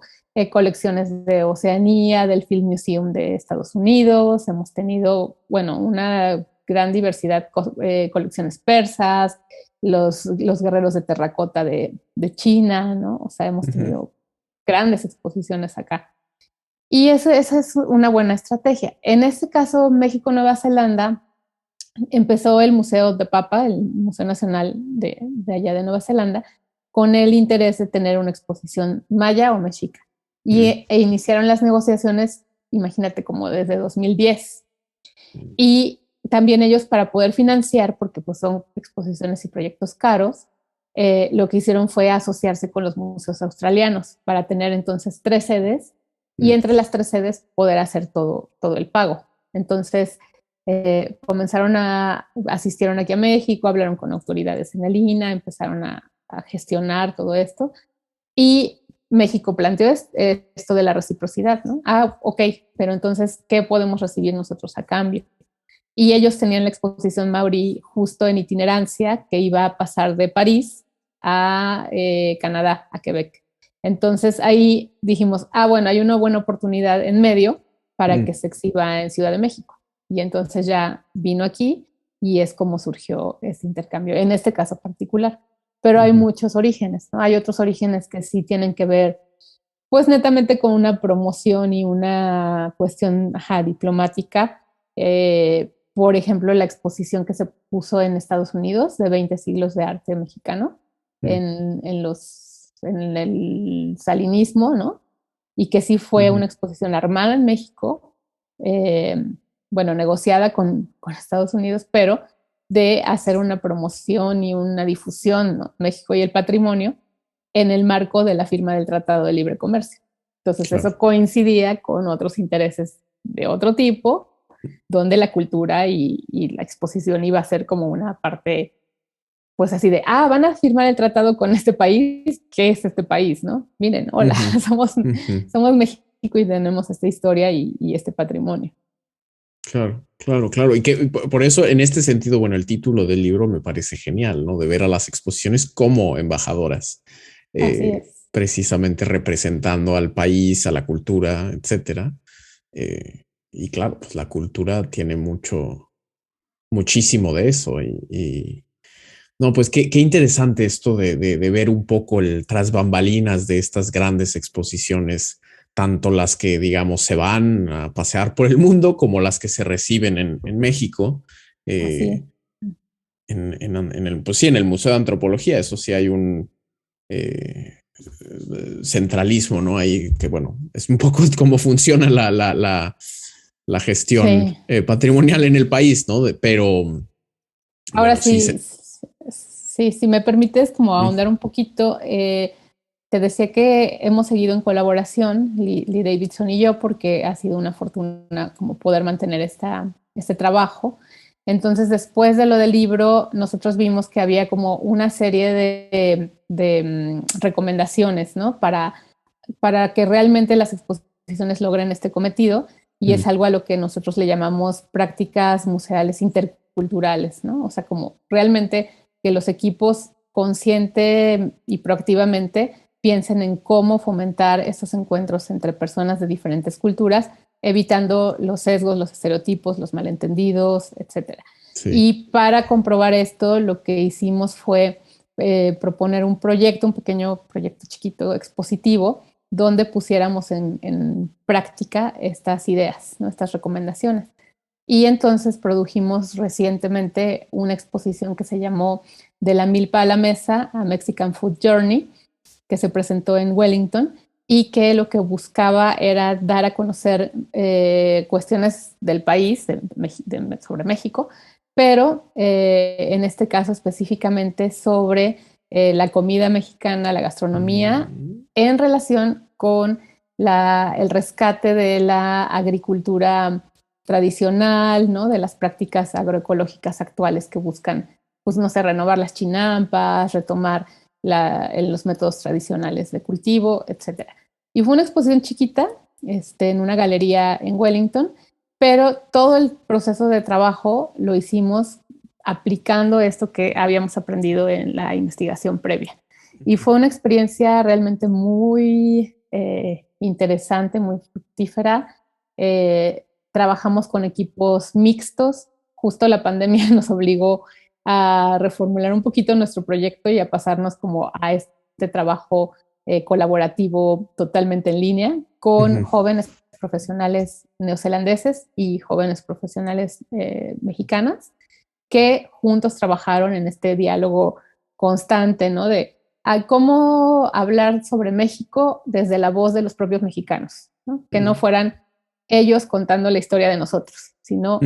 colecciones de Oceanía, del Field Museum de Estados Unidos, hemos tenido, bueno, una gran diversidad, colecciones persas, los guerreros de terracota de China, ¿no? O sea, hemos tenido grandes exposiciones acá. Y esa es una buena estrategia. En este caso, México-Nueva Zelanda, empezó el Museo de Papa, el Museo Nacional de allá de Nueva Zelanda, con el interés de tener una exposición maya o mexica. E iniciaron las negociaciones, imagínate, como desde 2010. Y también ellos, para poder financiar, porque pues son exposiciones y proyectos caros, lo que hicieron fue asociarse con los museos australianos para tener entonces 3 sedes y entre las 3 sedes poder hacer todo el pago. Entonces, asistieron aquí a México, hablaron con autoridades en el INAH, empezaron a gestionar todo esto y México planteó esto de la reciprocidad, ¿no? Ok, pero entonces, ¿qué podemos recibir nosotros a cambio? Y ellos tenían la exposición Maori justo en itinerancia que iba a pasar de París a Canadá, a Quebec. Entonces ahí dijimos, bueno, hay una buena oportunidad en medio para que se exhiba en Ciudad de México. Y entonces ya vino aquí y es como surgió este intercambio, en este caso particular. Pero hay muchos orígenes, ¿no? Hay otros orígenes que sí tienen que ver, pues netamente con una promoción y una cuestión diplomática. Por ejemplo, la exposición que se puso en Estados Unidos de 20 siglos de arte mexicano en el salinismo, ¿no? Y que sí fue una exposición armada en México, bueno, negociada con Estados Unidos, pero de hacer una promoción y una difusión, ¿no? México y el patrimonio en el marco de la firma del Tratado de Libre Comercio. Entonces, eso coincidía con otros intereses de otro tipo, donde la cultura y la exposición iba a ser como una parte, pues así de, van a firmar el tratado con este país, ¿qué es este país, no? Miren, hola, somos México y tenemos esta historia y este patrimonio. Claro. Y que por eso, en este sentido, bueno, el título del libro me parece genial, ¿no? De ver a las exposiciones como embajadoras, Así es. precisamente representando al país, a la cultura, etcétera. Y claro, pues la cultura tiene muchísimo de eso. No, pues qué interesante esto de ver un poco el tras bambalinas de estas grandes exposiciones, tanto las que, digamos, se van a pasear por el mundo como las que se reciben en México. Así. Pues sí, en el Museo de Antropología, eso sí hay un centralismo, ¿no? Ahí que, bueno, es un poco cómo funciona la gestión patrimonial en el país, ¿no? Pero ahora bueno, sí, si me permites como ahondar un poquito, te decía que hemos seguido en colaboración, Lee Davidson y yo, porque ha sido una fortuna como poder mantener este trabajo. Entonces, después de lo del libro, nosotros vimos que había como una serie de recomendaciones, ¿no? Para que realmente las exposiciones logren este cometido, y es algo a lo que nosotros le llamamos prácticas museales interculturales, ¿no? O sea, como realmente que los equipos consciente y proactivamente piensen en cómo fomentar estos encuentros entre personas de diferentes culturas, evitando los sesgos, los estereotipos, los malentendidos, etc. Y para comprobar esto, lo que hicimos fue proponer un pequeño proyecto chiquito expositivo, donde pusiéramos en práctica estas ideas, ¿no? Estas recomendaciones. Y entonces produjimos recientemente una exposición que se llamó De la Milpa a la Mesa, a Mexican Food Journey, que se presentó en Wellington y que lo que buscaba era dar a conocer cuestiones del país, sobre México, pero en este caso específicamente sobre la comida mexicana, la gastronomía, en relación con el rescate de la agricultura tradicional, ¿no? De las prácticas agroecológicas actuales que buscan, pues no sé, renovar las chinampas, retomar los métodos tradicionales de cultivo, etcétera. Y fue una exposición chiquita, en una galería en Wellington, pero todo el proceso de trabajo lo hicimos aplicando esto que habíamos aprendido en la investigación previa. Y fue una experiencia realmente muy interesante, muy fructífera. Trabajamos con equipos mixtos. Justo la pandemia nos obligó a reformular un poquito nuestro proyecto y a pasarnos como a este trabajo colaborativo totalmente en línea con jóvenes profesionales neozelandeses y jóvenes profesionales mexicanas que juntos trabajaron en este diálogo constante, ¿no? De cómo hablar sobre México desde la voz de los propios mexicanos, ¿no? Que no fueran ellos contando la historia de nosotros, sino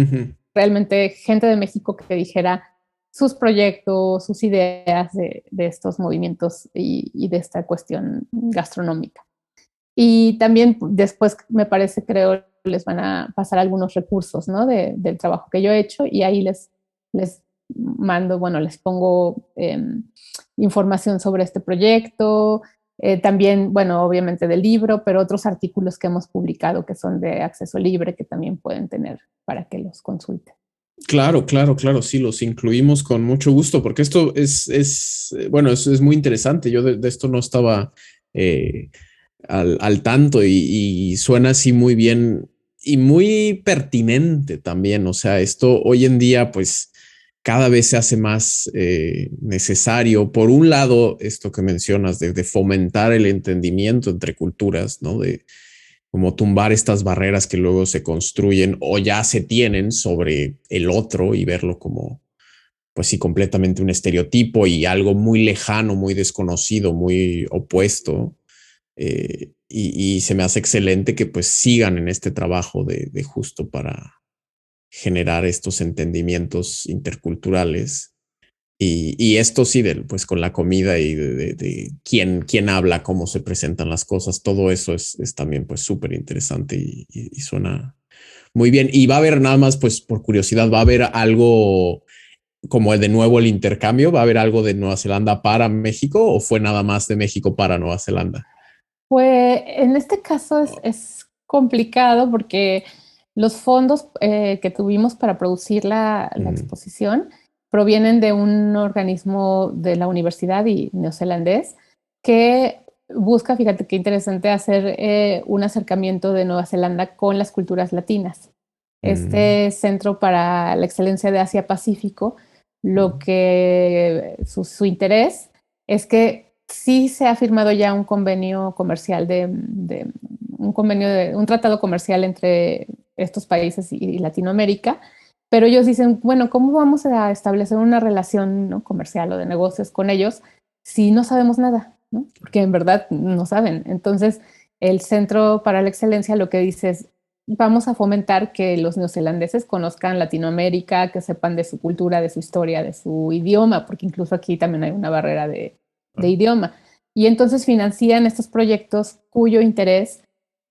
realmente gente de México que dijera sus proyectos, sus ideas de estos movimientos y de esta cuestión gastronómica. Y también después, me parece, creo, les van a pasar algunos recursos, ¿no? Del trabajo que yo he hecho y ahí les mando, bueno, les pongo información sobre este proyecto, también, bueno, obviamente del libro, pero otros artículos que hemos publicado que son de acceso libre que también pueden tener para que los consulten. Claro, claro, claro, sí, los incluimos con mucho gusto, porque esto bueno, es muy interesante. Yo de esto no estaba al tanto y suena así muy bien y muy pertinente también. O sea, esto hoy en día, pues cada vez se hace más necesario. Por un lado, esto que mencionas de fomentar el entendimiento entre culturas, ¿no? De como tumbar estas barreras que luego se construyen o ya se tienen sobre el otro y verlo como, pues sí, completamente un estereotipo y algo muy lejano, muy desconocido, muy opuesto. Y se me hace excelente que pues sigan en este trabajo de justo para generar estos entendimientos interculturales. Y esto sí, pues con la comida y de quién habla, cómo se presentan las cosas, todo eso es también pues súper interesante y suena muy bien. Y va a haber nada más, pues por curiosidad, va a haber algo como de nuevo el intercambio, va a haber algo de Nueva Zelanda para México o fue nada más de México para Nueva Zelanda. Pues en este caso es complicado porque los fondos que tuvimos para producir la exposición provienen de un organismo de la universidad y neozelandés que busca, fíjate qué interesante, hacer un acercamiento de Nueva Zelanda con las culturas latinas. Este Centro para la Excelencia de Asia-Pacífico, lo que su interés es que sí se ha firmado ya un convenio comercial un tratado comercial entre estos países y Latinoamérica, pero ellos dicen, bueno, ¿cómo vamos a establecer una relación, ¿no?, comercial o de negocios con ellos si no sabemos nada, ¿no? Porque en verdad no saben. Entonces, el Centro para la Excelencia lo que dice es, vamos a fomentar que los neozelandeses conozcan Latinoamérica, que sepan de su cultura, de su historia, de su idioma, porque incluso aquí también hay una barrera de idioma. Y entonces financian estos proyectos cuyo interés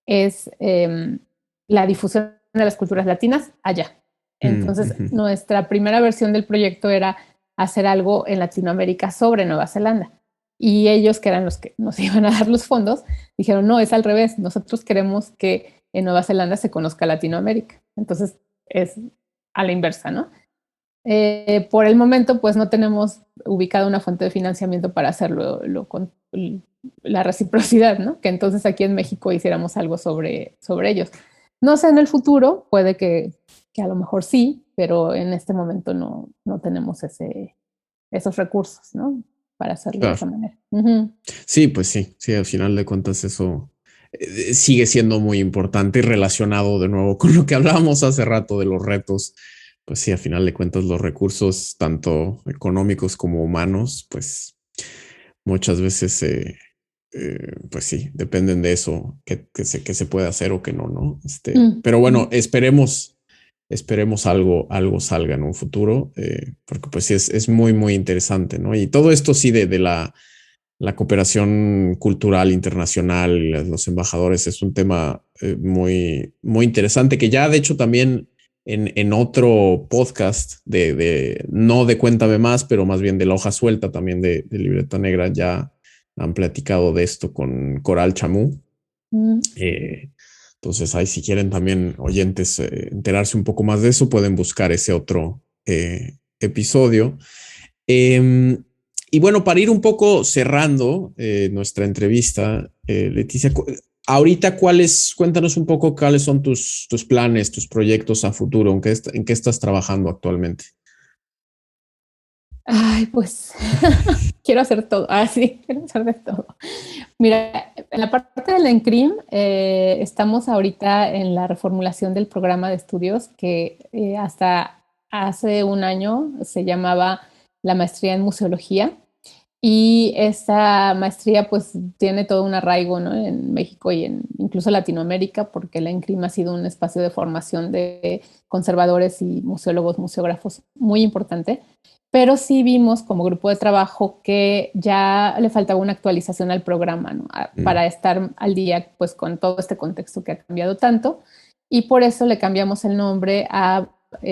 es la difusión de las culturas latinas allá. Entonces, nuestra primera versión del proyecto era hacer algo en Latinoamérica sobre Nueva Zelanda. Y ellos, que eran los que nos iban a dar los fondos, dijeron, no, es al revés. Nosotros queremos que en Nueva Zelanda se conozca Latinoamérica. Entonces, es a la inversa, ¿no? Por el momento, pues no tenemos ubicada una fuente de financiamiento para hacerlo con la reciprocidad, ¿no? Que entonces aquí en México hiciéramos algo sobre ellos. No sé, en el futuro puede que a lo mejor sí, pero en este momento no tenemos esos recursos, ¿no? Para hacerlo de esa manera. Sí, pues sí, al final de cuentas eso sigue siendo muy importante y relacionado de nuevo con lo que hablábamos hace rato de los retos. Pues sí, al final de cuentas los recursos, tanto económicos como humanos, pues muchas veces pues sí, dependen de eso, que se puede hacer o que no, ¿no? Mm. Pero bueno, esperemos algo salga en un futuro, porque pues sí es muy, muy interesante, ¿no? Y todo esto sí de la cooperación cultural internacional, los embajadores, es un tema muy, muy interesante que ya de hecho también en otro podcast no de Cuéntame Más, pero más bien de La Hoja Suelta, también de Libreta Negra, ya han platicado de esto con Coral Chamú. Mm. Eh, entonces ahí si quieren también oyentes enterarse un poco más de eso, pueden buscar ese otro episodio. Eh, y bueno, para ir un poco cerrando nuestra entrevista, Leticia, ahorita cuéntanos un poco cuáles son tus planes, tus proyectos a futuro, en qué estás trabajando actualmente. Ay, pues quiero hacer todo. Ah, sí, quiero hacer de todo. Mira, en la parte del ENCRIM estamos ahorita en la reformulación del programa de estudios que hasta hace un año se llamaba la maestría en museología. Y esta maestría pues tiene todo un arraigo, ¿no? En México y en incluso Latinoamérica, porque la ENCRIM ha sido un espacio de formación de conservadores y museólogos, museógrafos muy importante. Pero sí vimos como grupo de trabajo que ya le faltaba una actualización al programa, ¿no? Mm, Para estar al día pues con todo este contexto que ha cambiado tanto. Y por eso le cambiamos el nombre a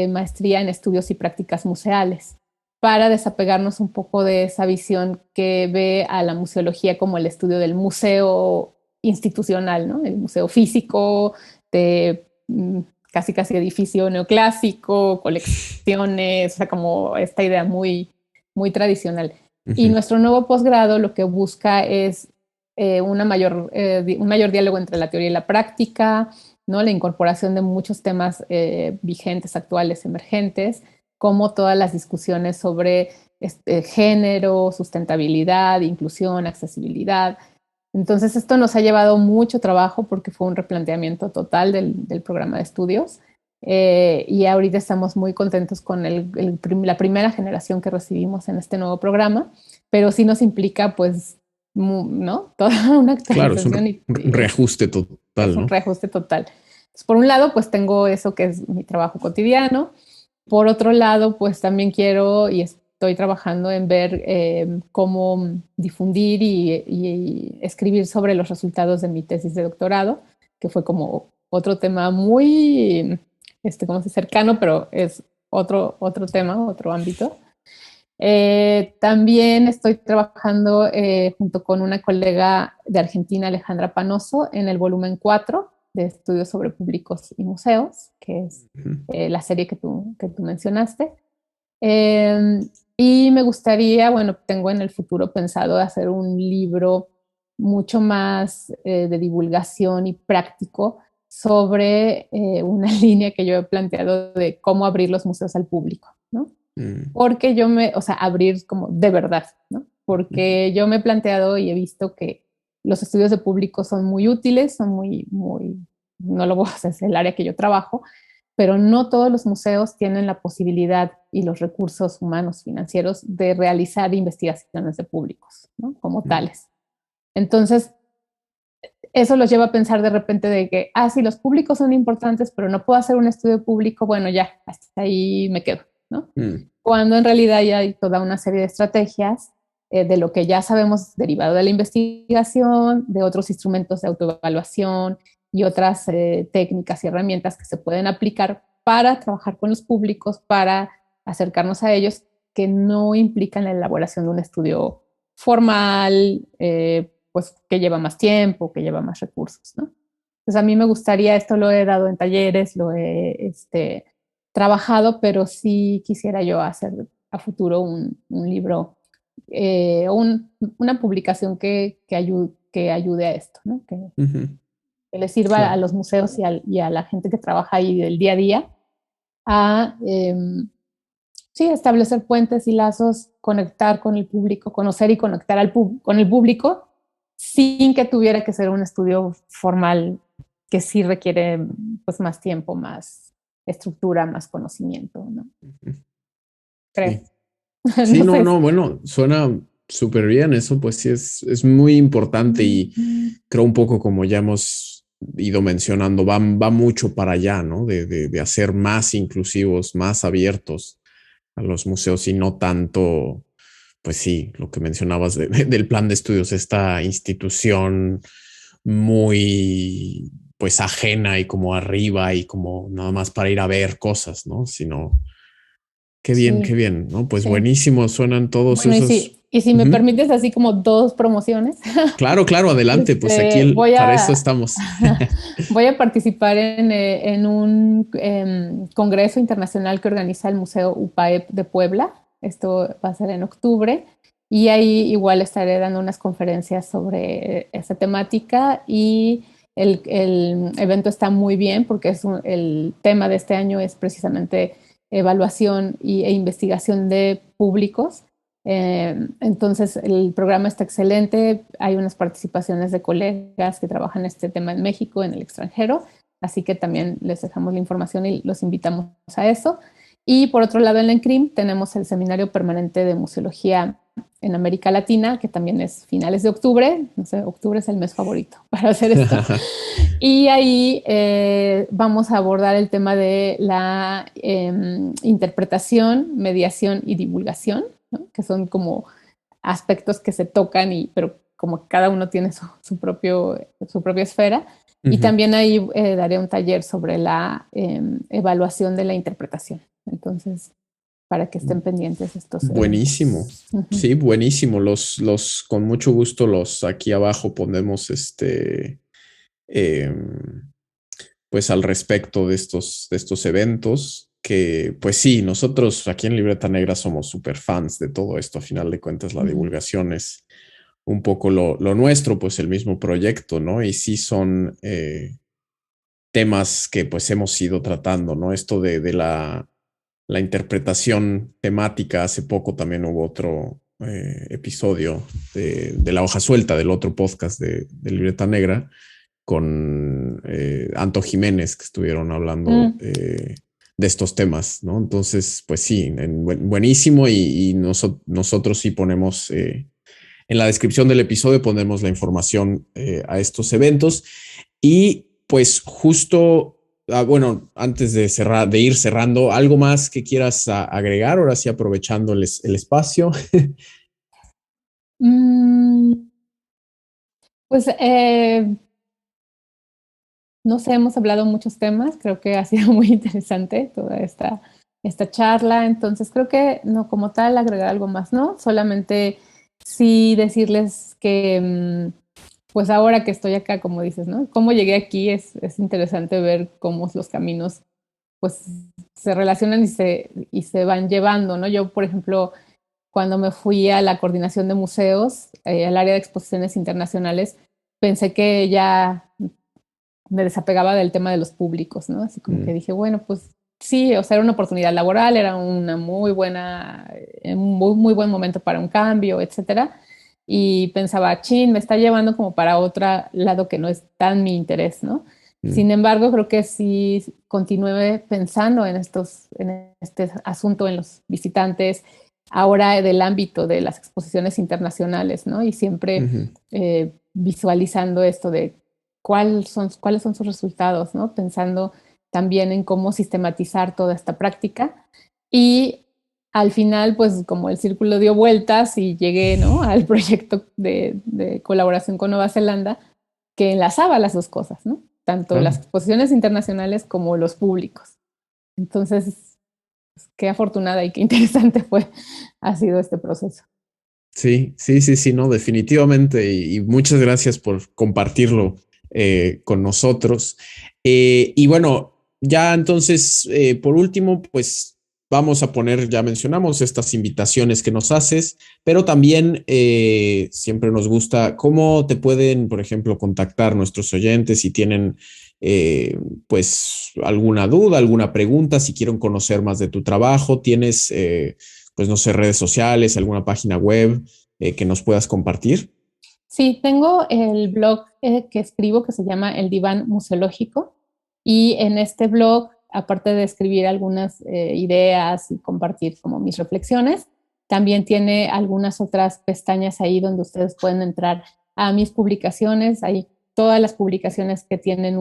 Maestría en Estudios y Prácticas Museales, para desapegarnos un poco de esa visión que ve a la museología como el estudio del museo institucional, ¿no? El museo físico de casi edificio neoclásico, colecciones, o sea, como esta idea muy tradicional. Y ujú, nuestro nuevo posgrado lo que busca es un mayor diálogo entre la teoría y la práctica, ¿no? La incorporación de muchos temas vigentes, actuales, emergentes, como todas las discusiones sobre género, sustentabilidad, inclusión, accesibilidad. Entonces, esto nos ha llevado mucho trabajo porque fue un replanteamiento total del programa de estudios. Y ahorita estamos muy contentos con la primera generación que recibimos en este nuevo programa, pero sí nos implica, pues, ¿no? Toda una claro, es actualización un reajuste es total, un ¿no? reajuste total. Entonces, por un lado, pues tengo eso que es mi trabajo cotidiano. Por otro lado, pues también quiero y estoy trabajando en ver cómo difundir y escribir sobre los resultados de mi tesis de doctorado, que fue como otro tema muy, como se cercano, pero es otro tema, otro ámbito. También estoy trabajando junto con una colega de Argentina, Alejandra Panoso, en el volumen 4 de estudios sobre públicos y museos, que es Ujú, la serie que tú mencionaste. Eh, y me gustaría, bueno, tengo en el futuro pensado hacer un libro mucho más de divulgación y práctico sobre una línea que yo he planteado de cómo abrir los museos al público, ¿no? mm, Porque o sea, abrir como de verdad, ¿no? Porque yo me he planteado y he visto que los estudios de público son muy útiles, son no lo voy a hacer, es el área que yo trabajo, pero no todos los museos tienen la posibilidad y los recursos humanos financieros de realizar investigaciones de públicos, ¿no? Como mm, tales. Entonces, eso los lleva a pensar de repente de que, sí, los públicos son importantes, pero no puedo hacer un estudio público, bueno, ya, hasta ahí me quedo, ¿no? mm, Cuando en realidad ya hay toda una serie de estrategias de lo que ya sabemos derivado de la investigación, de otros instrumentos de autoevaluación y otras técnicas y herramientas que se pueden aplicar para trabajar con los públicos, para acercarnos a ellos, que no implican la elaboración de un estudio formal, pues que lleva más tiempo, que lleva más recursos, ¿no? Entonces a mí me gustaría, esto lo he dado en talleres, lo he trabajado, pero sí quisiera yo hacer a futuro un libro una publicación que ayude a esto, ¿no? ujú, Que le sirva a claro. los museos y a la gente que trabaja ahí del día a día a sí, establecer puentes y lazos, conectar con el público, conocer y conectar con el público sin que tuviera que ser un estudio formal que sí requiere pues más tiempo, más estructura, más conocimiento, ¿no? Ujú, Creo. sí. Sí, No no, sé. no, bueno, suena. súper bien. Eso pues sí es muy importante y creo un poco como ya hemos ido mencionando, va mucho para allá, ¿no? De hacer más inclusivos, más abiertos a los museos y no tanto, pues sí, lo que mencionabas del plan de estudios, esta institución muy pues ajena y como arriba y como nada más para ir a ver cosas, ¿no? Sino qué Sí, bien, ¿no? Pues sí. buenísimo, suenan todos Bueno, esos. y si me Ujú. permites así como dos promociones, Claro, claro, adelante, pues aquí voy para eso a, estamos. voy a participar en un congreso internacional que organiza el Museo UPAEP de Puebla. Esto va a ser en octubre. Y ahí igual estaré dando unas conferencias sobre esa temática y el evento está muy bien porque el tema de este año es precisamente evaluación e investigación de públicos. Entonces, el programa está excelente. Hay unas participaciones de colegas que trabajan este tema en México, en el extranjero. Así que también les dejamos la información y los invitamos a eso. Y por otro lado, en la ENCRIM tenemos el Seminario Permanente de Museología en América Latina, que también es finales de octubre. No sé, octubre es el mes favorito para hacer esto. Y ahí vamos a abordar el tema de la interpretación, mediación y divulgación, ¿no? Que son como aspectos que se tocan, pero como cada uno tiene su propia esfera. Y Ujú. también ahí daré un taller sobre la evaluación de la interpretación. Entonces, para que estén pendientes estos Buenísimo. eventos. Uh -huh. Sí, buenísimo. Con mucho gusto los aquí abajo ponemos eh, pues al respecto de estos eventos, que pues sí, nosotros aquí en Libreta Negra somos súper fans de todo esto. A final de cuentas, la Uh -huh. divulgación es un poco lo nuestro, pues el mismo proyecto, ¿no? Y sí son temas que pues hemos ido tratando, ¿no? Esto de la interpretación temática. Hace poco también hubo otro episodio de La Hoja Suelta, del otro podcast de Libreta Negra, con Anto Jiménez, que estuvieron hablando de estos temas, ¿no? Entonces, pues sí, buenísimo y nosotros sí ponemos en la descripción del episodio, ponemos la información a estos eventos y pues justo, bueno, antes de cerrar, de ir cerrando, ¿algo más que quieras agregar? Ahora sí, aprovechando el espacio. Pues no sé, hemos hablado muchos temas, creo que ha sido muy interesante toda esta charla, entonces creo que no como tal agregar algo más, ¿no? Solamente sí decirles que pues ahora que estoy acá, como dices, ¿no? Cómo llegué aquí es interesante ver cómo los caminos pues se relacionan y se van llevando, ¿no? Yo, por ejemplo, cuando me fui a la coordinación de museos, al área de exposiciones internacionales, pensé que ya me desapegaba del tema de los públicos, ¿no? Así como que dije, bueno, pues sí, o sea, era una oportunidad laboral, era una muy buena, un muy buen momento para un cambio, etcétera. Y pensaba, chin, me está llevando como para otro lado que no es tan mi interés, ¿no? Sin embargo, creo que sí continué pensando en este asunto, en los visitantes, ahora del ámbito de las exposiciones internacionales, ¿no? Y siempre visualizando esto de cuáles son sus resultados, ¿no? Pensando también en cómo sistematizar toda esta práctica. Y al final, pues como el círculo dio vueltas y llegué, ¿no? Al proyecto de colaboración con Nueva Zelanda, que enlazaba las dos cosas, ¿no? Tanto las Claro. exposiciones internacionales como los públicos. Entonces, pues, qué afortunada y qué interesante ha sido este proceso. Sí, sí, sí, sí, no, definitivamente. Y muchas gracias por compartirlo con nosotros. Y bueno, ya entonces, por último, pues vamos a poner, ya mencionamos estas invitaciones que nos haces, pero también siempre nos gusta cómo te pueden, por ejemplo, contactar nuestros oyentes si tienen pues alguna duda, alguna pregunta, si quieren conocer más de tu trabajo, tienes pues no sé, redes sociales, alguna página web que nos puedas compartir. Sí, tengo el blog que escribo que se llama El Diván Museológico y en este blog, aparte de escribir algunas ideas y compartir como mis reflexiones, También tiene algunas otras pestañas ahí donde ustedes pueden entrar a mis publicaciones. Ahí todas las publicaciones que tienen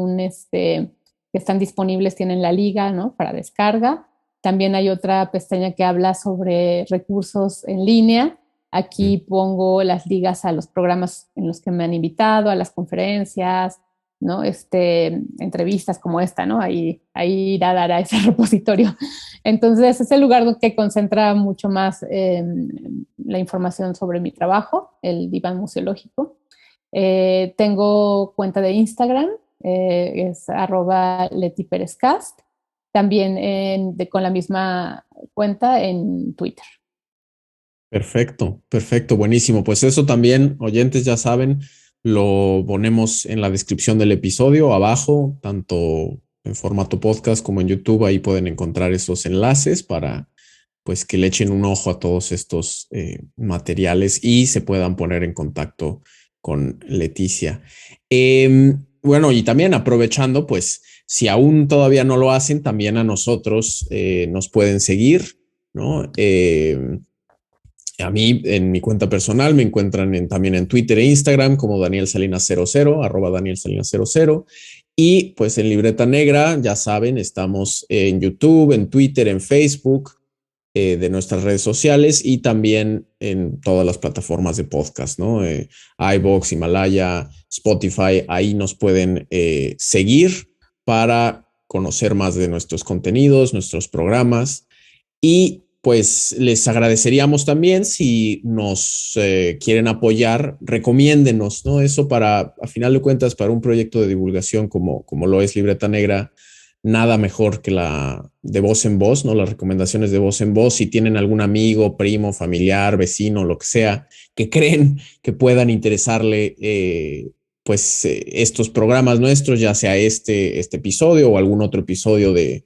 que están disponibles tienen la liga, ¿no?, para descarga. También hay otra pestaña que habla sobre recursos en línea. Aquí pongo las ligas a los programas en los que me han invitado, a las conferencias, ¿no? Entrevistas como esta, ¿no? Ahí irá a dar a ese repositorio. Entonces, es el lugar que concentra mucho más la información sobre mi trabajo, el diván museológico. Tengo cuenta de Instagram, es @LetiPerezCast. También con la misma cuenta en Twitter. Perfecto, perfecto, buenísimo. Pues eso también, oyentes, ya saben, lo ponemos en la descripción del episodio abajo, tanto en formato podcast como en YouTube. Ahí pueden encontrar esos enlaces para pues que le echen un ojo a todos estos materiales y se puedan poner en contacto con Leticia. Bueno, y también aprovechando, pues si aún todavía no lo hacen, también a nosotros nos pueden seguir, ¿no? A mí, en mi cuenta personal, me encuentran también en Twitter e Instagram como Daniel Salinas 00, @Daniel Salinas 00. Y pues en Libreta Negra, ya saben, estamos en YouTube, en Twitter, en Facebook, de nuestras redes sociales y también en todas las plataformas de podcast, ¿no? iVoox, Himalaya, Spotify, ahí nos pueden seguir para conocer más de nuestros contenidos, nuestros programas. Y pues les agradeceríamos también si nos quieren apoyar, recomiéndenos, ¿no? Eso a final de cuentas, para un proyecto de divulgación como lo es Libreta Negra, nada mejor que la de voz en voz, ¿no? Las recomendaciones de voz en voz. Si tienen algún amigo, primo, familiar, vecino, lo que sea, que creen que puedan interesarle estos programas nuestros, ya sea este episodio o algún otro episodio de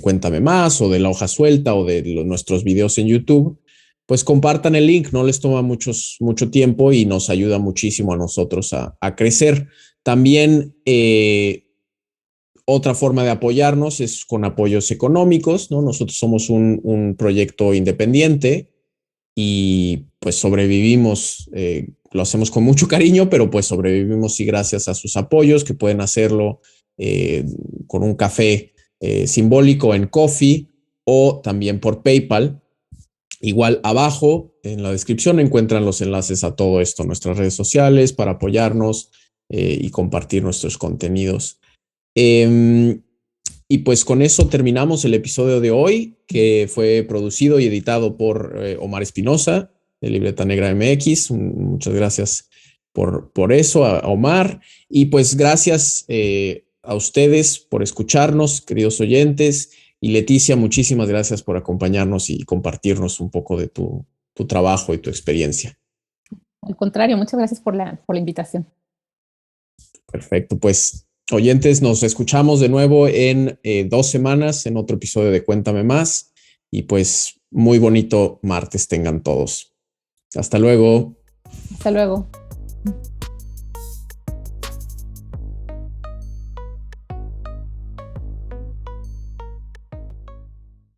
Cuéntame Más o de La Hoja Suelta o de nuestros videos en YouTube, pues compartan el link, no les toma mucho tiempo y nos ayuda muchísimo a nosotros a crecer. También otra forma de apoyarnos es con apoyos económicos, ¿no? Nosotros somos un proyecto independiente y pues sobrevivimos, lo hacemos con mucho cariño, pero pues sobrevivimos y gracias a sus apoyos, que pueden hacerlo con un café simbólico en Ko-fi o también por PayPal. Igual abajo en la descripción encuentran los enlaces a todo esto, nuestras redes sociales para apoyarnos y compartir nuestros contenidos. Y pues con eso terminamos el episodio de hoy, que fue producido y editado por Omar Espinosa, de Libreta Negra MX. Muchas gracias por eso, a Omar. Y pues gracias a ustedes por escucharnos, queridos oyentes. Y Leticia, muchísimas gracias por acompañarnos y compartirnos un poco de tu trabajo y tu experiencia. Al contrario, muchas gracias por la invitación. Perfecto, pues oyentes, nos escuchamos de nuevo en 2 semanas en otro episodio de Cuéntame Más. Y pues muy bonito martes tengan todos. Hasta luego. Hasta luego.